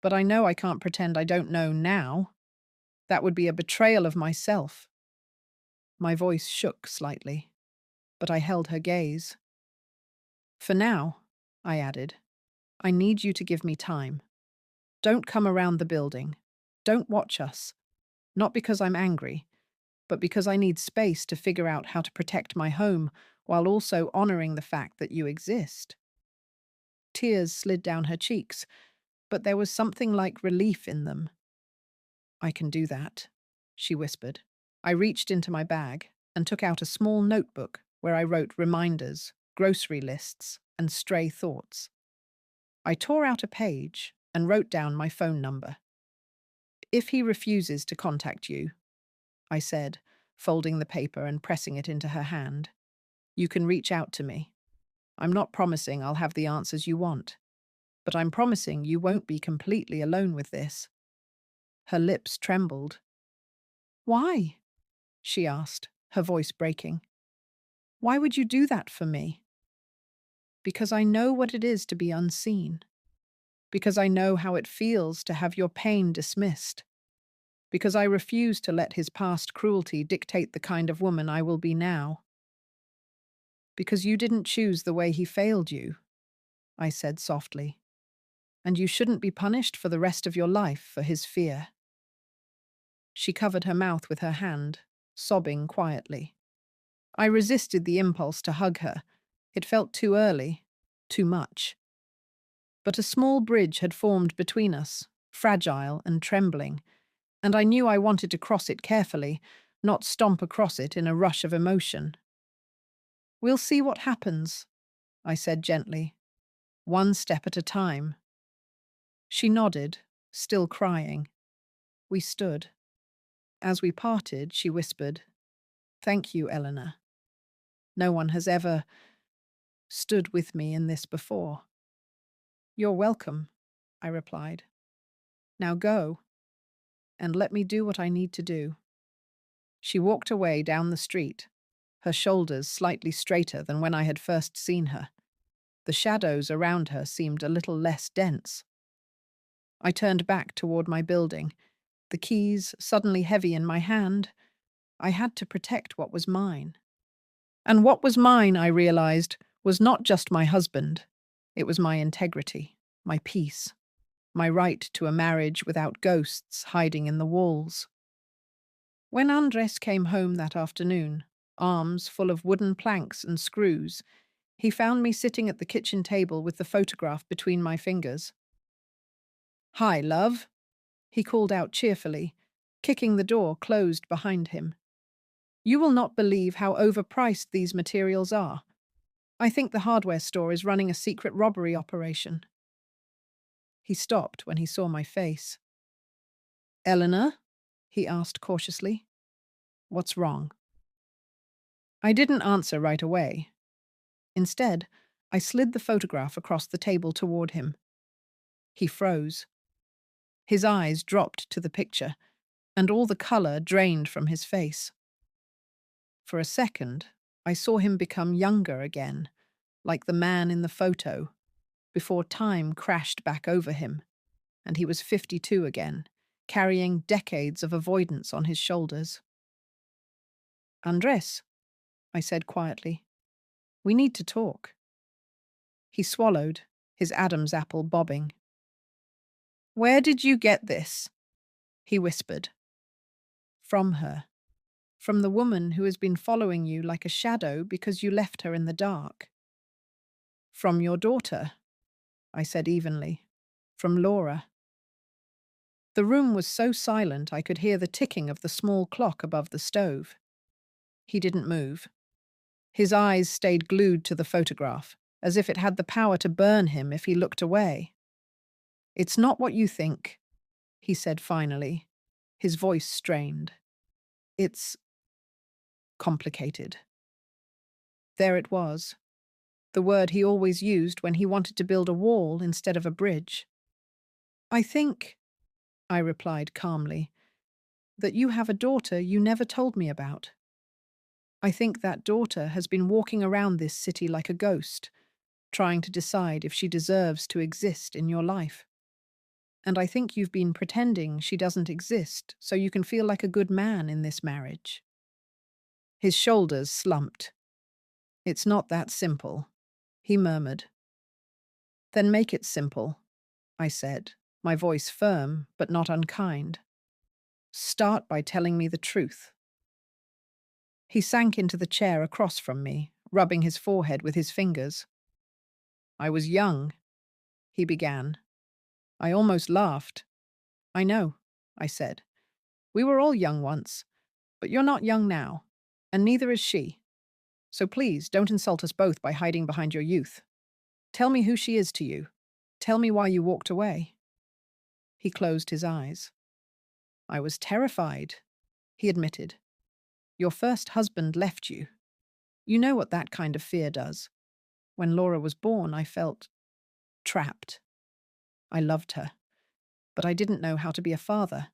But I know I can't pretend I don't know now. That would be a betrayal of myself. My voice shook slightly, but I held her gaze. For now, I added, I need you to give me time. Don't come around the building. Don't watch us. Not because I'm angry, but because I need space to figure out how to protect my home while also honoring the fact that you exist. Tears slid down her cheeks, but there was something like relief in them. I can do that, she whispered. I reached into my bag and took out a small notebook where I wrote reminders, grocery lists, and stray thoughts. I tore out a page and wrote down my phone number. If he refuses to contact you, I said, folding the paper and pressing it into her hand, you can reach out to me. I'm not promising I'll have the answers you want, but I'm promising you won't be completely alone with this. Her lips trembled. Why? She asked, her voice breaking. Why would you do that for me? Because I know what it is to be unseen. Because I know how it feels to have your pain dismissed. because I refuse to let his past cruelty dictate the kind of woman I will be now. Because you didn't choose the way he failed you, I said softly, and you shouldn't be punished for the rest of your life for his fear. She covered her mouth with her hand, sobbing quietly. I resisted the impulse to hug her. It felt too early, too much. But a small bridge had formed between us, fragile and trembling, and I knew I wanted to cross it carefully, not stomp across it in a rush of emotion. "We'll see what happens," I said gently, "one step at a time." She nodded, still crying. We stood. As we parted, she whispered, "Thank you, Eleanor. No one has ever stood with me in this before." "You're welcome," I replied. "Now go, and let me do what I need to do." She walked away down the street, her shoulders slightly straighter than when I had first seen her. The shadows around her seemed a little less dense. I turned back toward my building, the keys suddenly heavy in my hand. I had to protect what was mine. And what was mine, I realized, was not just my husband. It was my integrity, my peace, my right to a marriage without ghosts hiding in the walls. When Andres came home that afternoon, arms full of wooden planks and screws, he found me sitting at the kitchen table with the photograph between my fingers. "Hi, love," he called out cheerfully, kicking the door closed behind him. "You will not believe how overpriced these materials are. I think the hardware store is running a secret robbery operation." He stopped when he saw my face. "Eleanor?" he asked cautiously. "What's wrong?" I didn't answer right away. Instead, I slid the photograph across the table toward him. He froze. His eyes dropped to the picture, and all the color drained from his face. For a second, I saw him become younger again, like the man in the photo, before time crashed back over him, and he was 52 again, carrying decades of avoidance on his shoulders. "Andres," I said quietly, "we need to talk." He swallowed, his Adam's apple bobbing. "Where did you get this?" he whispered. "From her. From the woman who has been following you like a shadow because you left her in the dark." "From your daughter," I said evenly. "From Laura." The room was so silent I could hear the ticking of the small clock above the stove. He didn't move. His eyes stayed glued to the photograph, as if it had the power to burn him if he looked away. "It's not what you think," he said finally, his voice strained. "It's complicated." There it was, the word he always used when he wanted to build a wall instead of a bridge. "I think," I replied calmly, "that you have a daughter you never told me about. I think that daughter has been walking around this city like a ghost, trying to decide if she deserves to exist in your life. And I think you've been pretending she doesn't exist so you can feel like a good man in this marriage." His shoulders slumped. "It's not that simple," he murmured. "Then make it simple," I said, my voice firm but not unkind. "Start by telling me the truth." He sank into the chair across from me, rubbing his forehead with his fingers. "I was young," he began. "I almost laughed." "I know," I said. "We were all young once, but you're not young now, and neither is she. So please don't insult us both by hiding behind your youth. Tell me who she is to you. Tell me why you walked away." He closed his eyes. "I was terrified," he admitted. "Your first husband left you. You know what that kind of fear does. When Laura was born, I felt trapped. I loved her, but I didn't know how to be a father.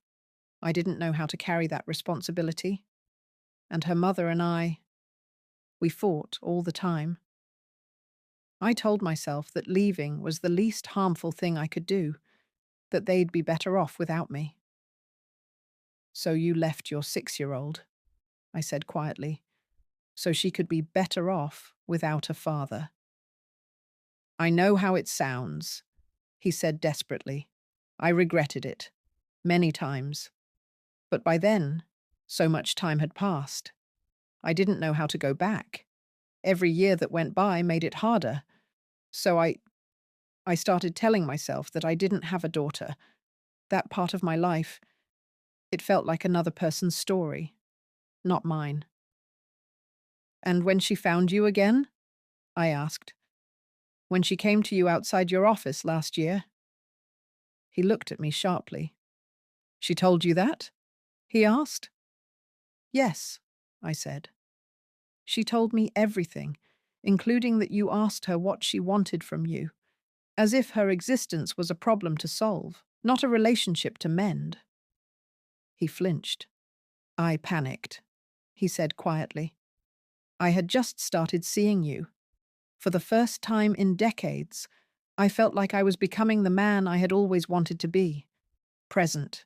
I didn't know how to carry that responsibility. And her mother and we fought all the time. I told myself that leaving was the least harmful thing I could do, that they'd be better off without me." So you left your 6-year-old, I said quietly, so she could be better off without a father. I know how it sounds, he said desperately. I regretted it, many times. But by then, so much time had passed. I didn't know how to go back. Every year that went by made it harder. So I started telling myself that I didn't have a daughter. That part of my life, it felt like another person's story, not mine. And when she found you again? I asked. When she came to you outside your office last year? He looked at me sharply. She told you that? He asked. Yes, I said. She told me everything, including that you asked her what she wanted from you, as if her existence was a problem to solve, not a relationship to mend. He flinched. I panicked, he said quietly. I had just started seeing you. For the first time in decades, I felt like I was becoming the man I had always wanted to be. Present.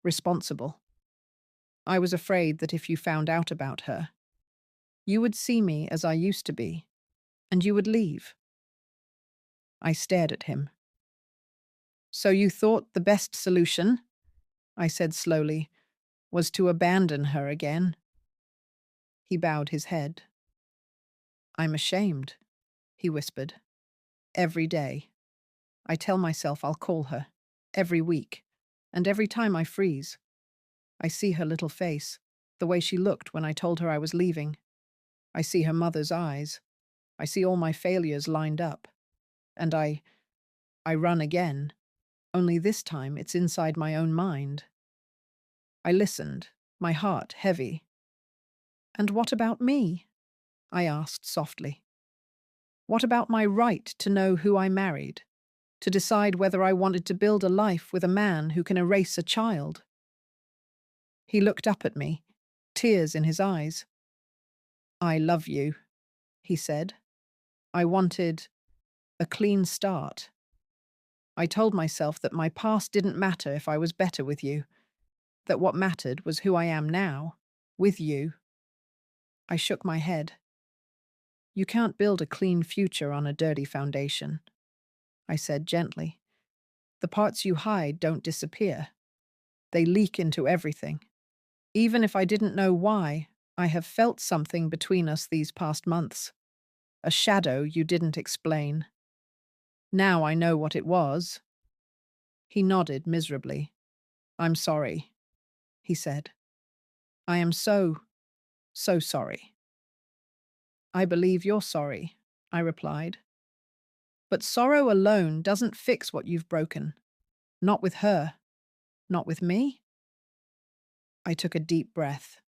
Responsible. I was afraid that if you found out about her, you would see me as I used to be, and you would leave. I stared at him. So you thought the best solution, I said slowly, was to abandon her again? He bowed his head. I'm ashamed, he whispered. Every day. I tell myself I'll call her. Every week. And every time I freeze. I see her little face, the way she looked when I told her I was leaving. I see her mother's eyes. I see all my failures lined up. And I run again. Only this time it's inside my own mind. I listened, my heart heavy. And what about me? I asked softly. What about my right to know who I married? To decide whether I wanted to build a life with a man who can erase a child? He looked up at me, tears in his eyes. I love you, he said. I wanted a clean start. I told myself that my past didn't matter if I was better with you, that what mattered was who I am now, with you. I shook my head. You can't build a clean future on a dirty foundation, I said gently. The parts you hide don't disappear. They leak into everything. Even if I didn't know why, I have felt something between us these past months. A shadow you didn't explain. Now I know what it was. He nodded miserably. I'm sorry, he said. I am so sorry. I believe you're sorry, I replied. But sorrow alone doesn't fix what you've broken. Not with her. Not with me. I took a deep breath.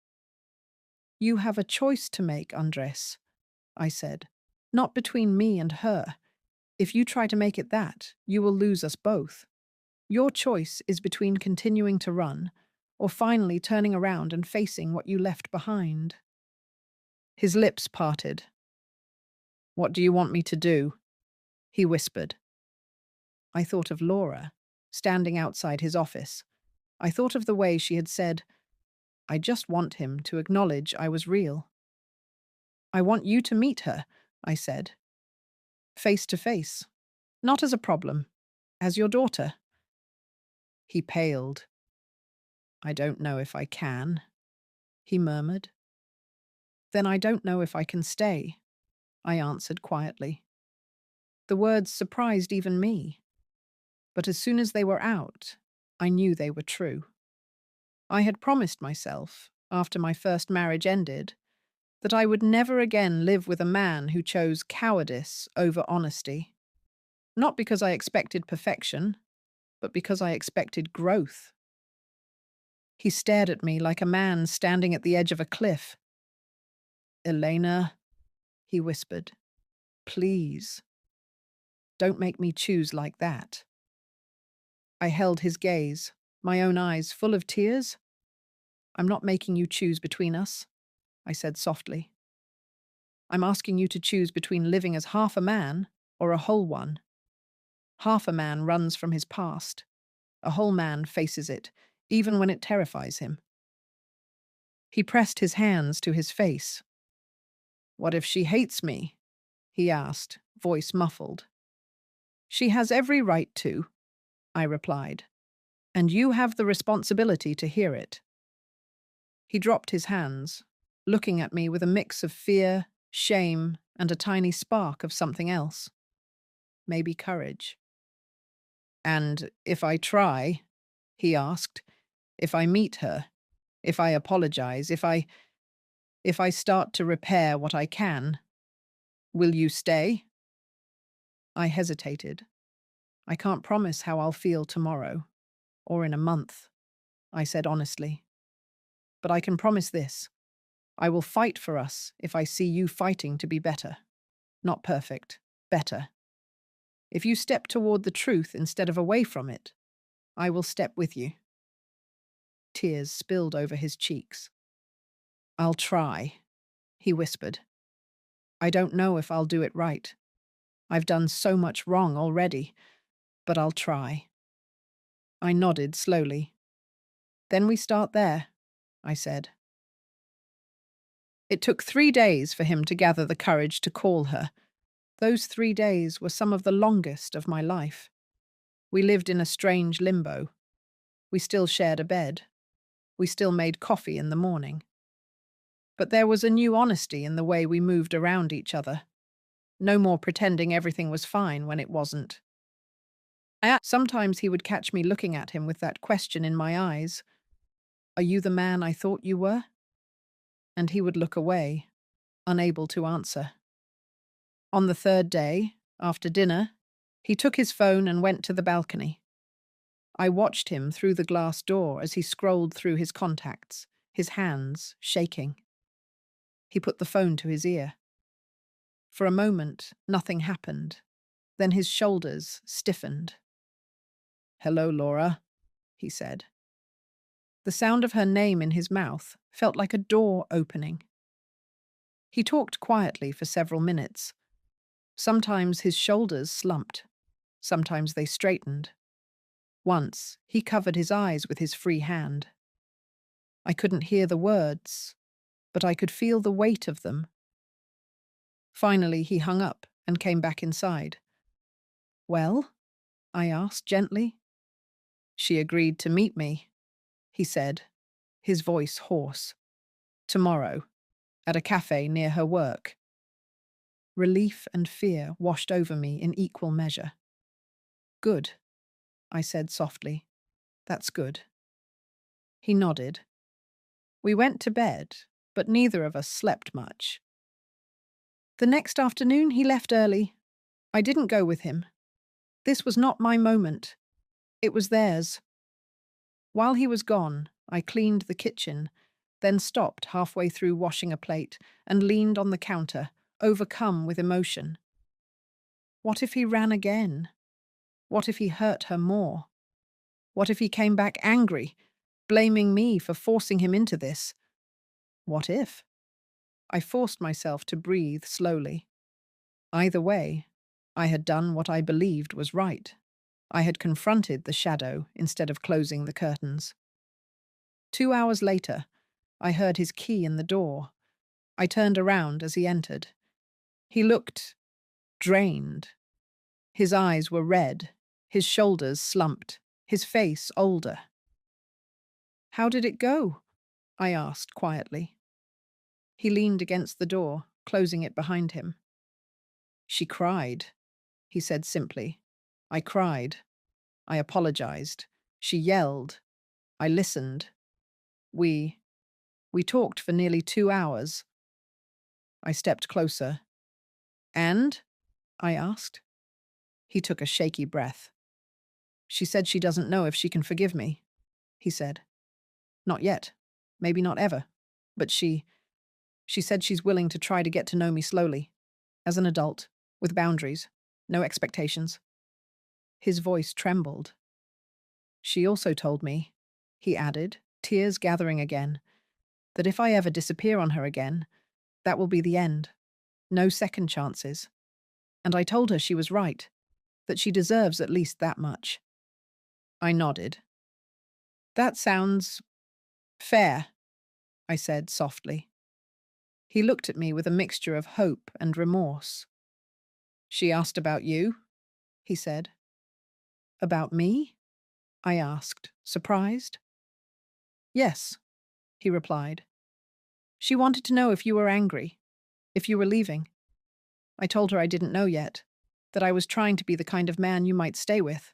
You have a choice to make, Andres, I said. Not between me and her. If you try to make it that, you will lose us both. Your choice is between continuing to run or finally turning around and facing what you left behind. His lips parted. What do you want me to do? He whispered. I thought of Laura, standing outside his office. I thought of the way she had said, I just want him to acknowledge I was real. I want you to meet her, I said. Face to face. Not as a problem. As your daughter. He paled. I don't know if I can, he murmured. Then I don't know if I can stay, I answered quietly. The words surprised even me. But as soon as they were out, I knew they were true. I had promised myself, after my first marriage ended, that I would never again live with a man who chose cowardice over honesty. Not because I expected perfection, but because I expected growth. He stared at me like a man standing at the edge of a cliff. Elena, he whispered, please, don't make me choose like that. I held his gaze, my own eyes full of tears. I'm not making you choose between us, I said softly. I'm asking you to choose between living as half a man or a whole one. Half a man runs from his past. A whole man faces it, even when it terrifies him. He pressed his hands to his face. "What if she hates me?" he asked, voice muffled. "She has every right to," I replied, "and you have the responsibility to hear it." He dropped his hands, looking at me with a mix of fear, shame, and a tiny spark of something else. Maybe courage. "And if I try," he asked, "if I meet her, if I apologize, if I start to repair what I can, will you stay?" I hesitated. "I can't promise how I'll feel tomorrow, or in a month," I said honestly. "But I can promise this. I will fight for us if I see you fighting to be better. Not perfect, better. If you step toward the truth instead of away from it, I will step with you." Tears spilled over his cheeks. "I'll try," he whispered. "I don't know if I'll do it right. I've done so much wrong already, but I'll try." I nodded slowly. "Then we start there," I said. It took 3 days for him to gather the courage to call her. Those 3 days were some of the longest of my life. We lived in a strange limbo. We still shared a bed. We still made coffee in the morning. But there was a new honesty in the way we moved around each other. No more pretending everything was fine when it wasn't. Sometimes he would catch me looking at him with that question in my eyes. "Are you the man I thought you were?" And he would look away, unable to answer. On the third day, after dinner, he took his phone and went to the balcony. I watched him through the glass door as he scrolled through his contacts, his hands shaking. He put the phone to his ear. For a moment, nothing happened. Then his shoulders stiffened. "Hello, Laura," he said. The sound of her name in his mouth felt like a door opening. He talked quietly for several minutes. Sometimes his shoulders slumped. Sometimes they straightened. Once, he covered his eyes with his free hand. I couldn't hear the words, but I could feel the weight of them. Finally, he hung up and came back inside. "Well?" I asked gently. "She agreed to meet me," he said, his voice hoarse. "Tomorrow, at a cafe near her work." Relief and fear washed over me in equal measure. "Good," I said softly. "That's good." He nodded. We went to bed, but neither of us slept much. The next afternoon he left early. I didn't go with him. This was not my moment. It was theirs. While he was gone, I cleaned the kitchen, then stopped halfway through washing a plate and leaned on the counter, overcome with emotion. What if he ran again? What if he hurt her more? What if he came back angry, blaming me for forcing him into this? What if? I forced myself to breathe slowly. Either way, I had done what I believed was right. I had confronted the shadow instead of closing the curtains. 2 hours later, I heard his key in the door. I turned around as he entered. He looked drained. His eyes were red, his shoulders slumped, his face older. "How did it go?" I asked quietly. He leaned against the door, closing it behind him. "She cried," he said simply. "I cried. I apologized. She yelled. I listened. We talked for nearly 2 hours." I stepped closer. "And?" I asked. He took a shaky breath. "She said she doesn't know if she can forgive me," he said. "Not yet. Maybe not ever. But she said she's willing to try to get to know me slowly. As an adult, with boundaries, no expectations." His voice trembled. "She also told me," he added, tears gathering again, "that if I ever disappear on her again, that will be the end. No second chances. And I told her she was right, that she deserves at least that much." I nodded. "That sounds fair," I said softly. He looked at me with a mixture of hope and remorse. She asked about you, he said. About me? I asked, surprised. Yes, he replied. She wanted to know if you were angry, if you were leaving. I told her I didn't know yet, that I was trying to be the kind of man you might stay with.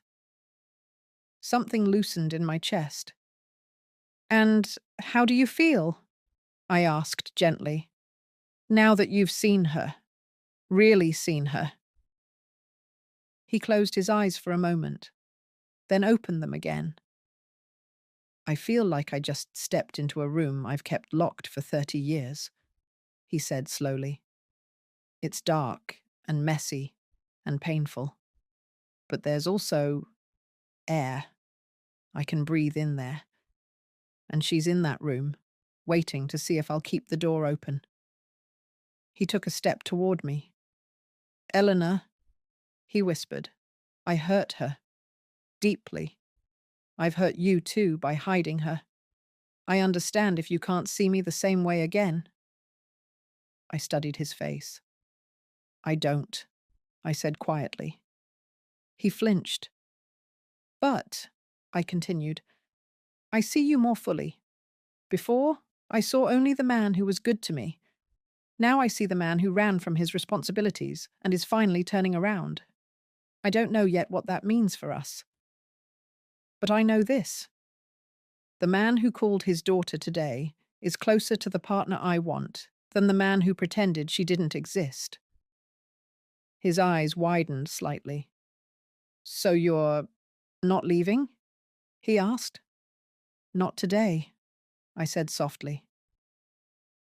Something loosened in my chest. And how do you feel? I asked gently. Now that you've seen her, really seen her. He closed his eyes for a moment, then opened them again. I feel like I just stepped into a room I've kept locked for 30 years, he said slowly. It's dark and messy and painful, but there's also air. I can breathe in there. And she's in that room, waiting to see if I'll keep the door open. He took a step toward me. Eleanor, he whispered, I hurt her. Deeply. I've hurt you too by hiding her. I understand if you can't see me the same way again. I studied his face. I don't, I said quietly. He flinched. But, I continued, I see you more fully. Before, I saw only the man who was good to me. Now I see the man who ran from his responsibilities and is finally turning around. I don't know yet what that means for us. But I know this. The man who called his daughter today is closer to the partner I want than the man who pretended she didn't exist. His eyes widened slightly. So you're not leaving? He asked. Not today, I said softly.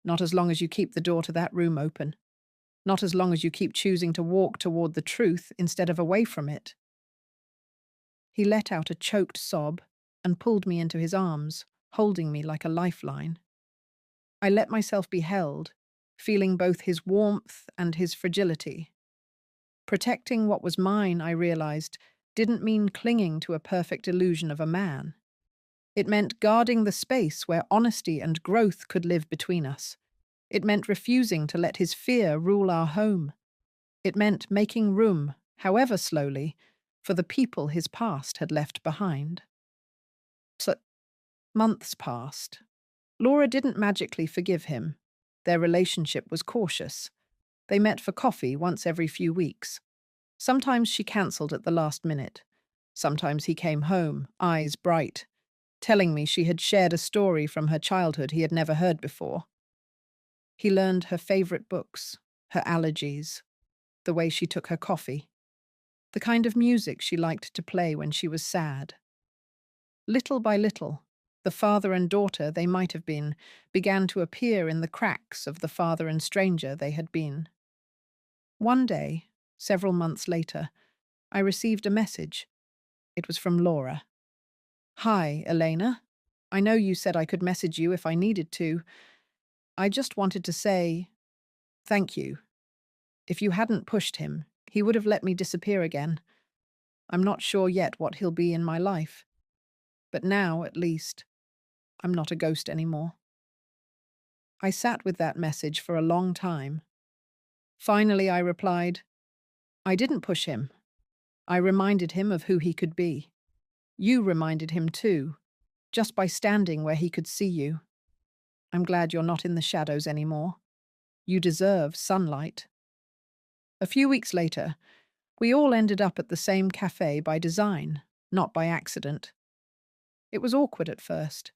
Not as long as you keep the door to that room open. Not as long as you keep choosing to walk toward the truth instead of away from it. He let out a choked sob and pulled me into his arms, holding me like a lifeline. I let myself be held, feeling both his warmth and his fragility. Protecting what was mine, I realized, didn't mean clinging to a perfect illusion of a man. It meant guarding the space where honesty and growth could live between us. It meant refusing to let his fear rule our home. It meant making room, however slowly, for the people his past had left behind. So, months passed. Laura didn't magically forgive him. Their relationship was cautious. They met for coffee once every few weeks. Sometimes she cancelled at the last minute. Sometimes he came home, eyes bright, telling me she had shared a story from her childhood he had never heard before. He learned her favourite books, her allergies, the way she took her coffee, the kind of music she liked to play when she was sad. Little by little, the father and daughter they might have been began to appear in the cracks of the father and stranger they had been. One day, several months later, I received a message. It was from Laura. Hi, Elena. I know you said I could message you if I needed to. I just wanted to say thank you. If you hadn't pushed him, he would have let me disappear again. I'm not sure yet what he'll be in my life. But now, at least, I'm not a ghost anymore. I sat with that message for a long time. Finally, I replied, I didn't push him. I reminded him of who he could be. You reminded him too, just by standing where he could see you. I'm glad you're not in the shadows anymore. You deserve sunlight. A few weeks later, we all ended up at the same cafe by design, not by accident. It was awkward at first.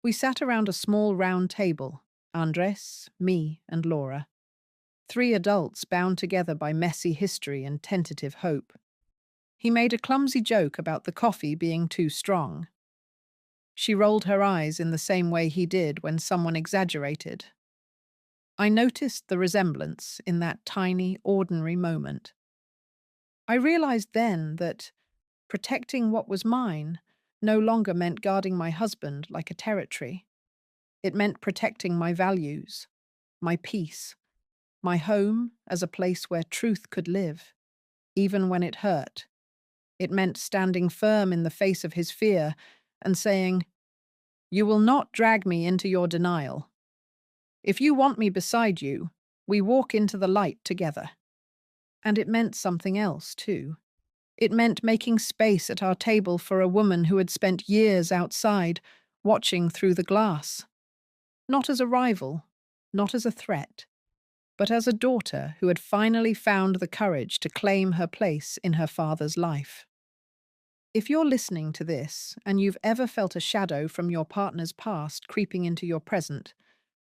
We sat around a small round table, Andres, me, and Laura. 3 adults bound together by messy history and tentative hope. He made a clumsy joke about the coffee being too strong. She rolled her eyes in the same way he did when someone exaggerated. I noticed the resemblance in that tiny, ordinary moment. I realized then that protecting what was mine no longer meant guarding my husband like a territory. It meant protecting my values, my peace, my home as a place where truth could live, even when it hurt. It meant standing firm in the face of his fear and saying, You will not drag me into your denial. If you want me beside you, we walk into the light together. And it meant something else, too. It meant making space at our table for a woman who had spent years outside, watching through the glass. Not as a rival, not as a threat, but as a daughter who had finally found the courage to claim her place in her father's life. If you're listening to this and you've ever felt a shadow from your partner's past creeping into your present,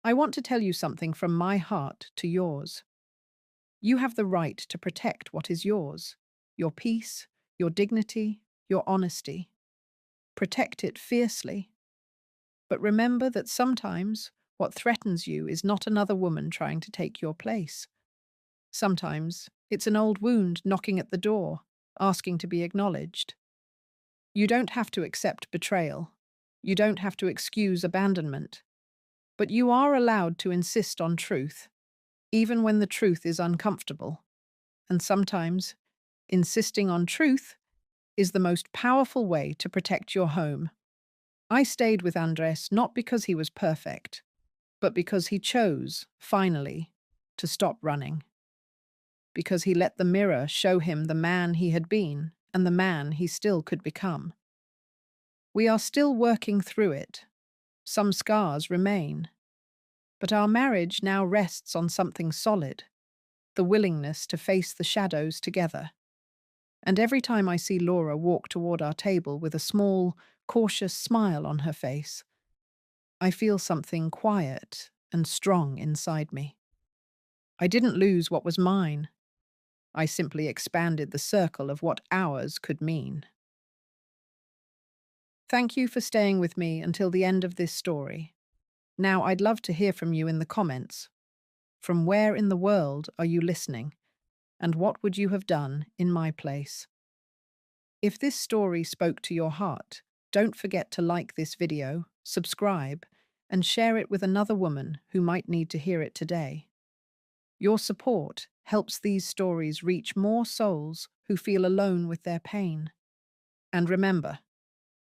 I want to tell you something from my heart to yours. You have the right to protect what is yours: your peace, your dignity, your honesty. Protect it fiercely. But remember that sometimes what threatens you is not another woman trying to take your place. Sometimes it's an old wound knocking at the door, asking to be acknowledged. You don't have to accept betrayal. You don't have to excuse abandonment. But you are allowed to insist on truth, even when the truth is uncomfortable. And sometimes, insisting on truth is the most powerful way to protect your home. I stayed with Andres not because he was perfect, but because he chose, finally, to stop running. Because he let the mirror show him the man he had been and the man he still could become. We are still working through it. Some scars remain. But our marriage now rests on something solid: the willingness to face the shadows together. And every time I see Laura walk toward our table with a small, cautious smile on her face, I feel something quiet and strong inside me. I didn't lose what was mine. I simply expanded the circle of what ours could mean. Thank you for staying with me until the end of this story. Now, I'd love to hear from you in the comments. From where in the world are you listening? And what would you have done in my place? If this story spoke to your heart, don't forget to like this video, subscribe, and share it with another woman who might need to hear it today. Your support helps these stories reach more souls who feel alone with their pain. And remember,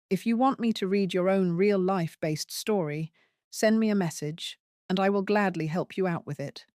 if you want me to read your own real-life-based story, send me a message, and I will gladly help you out with it.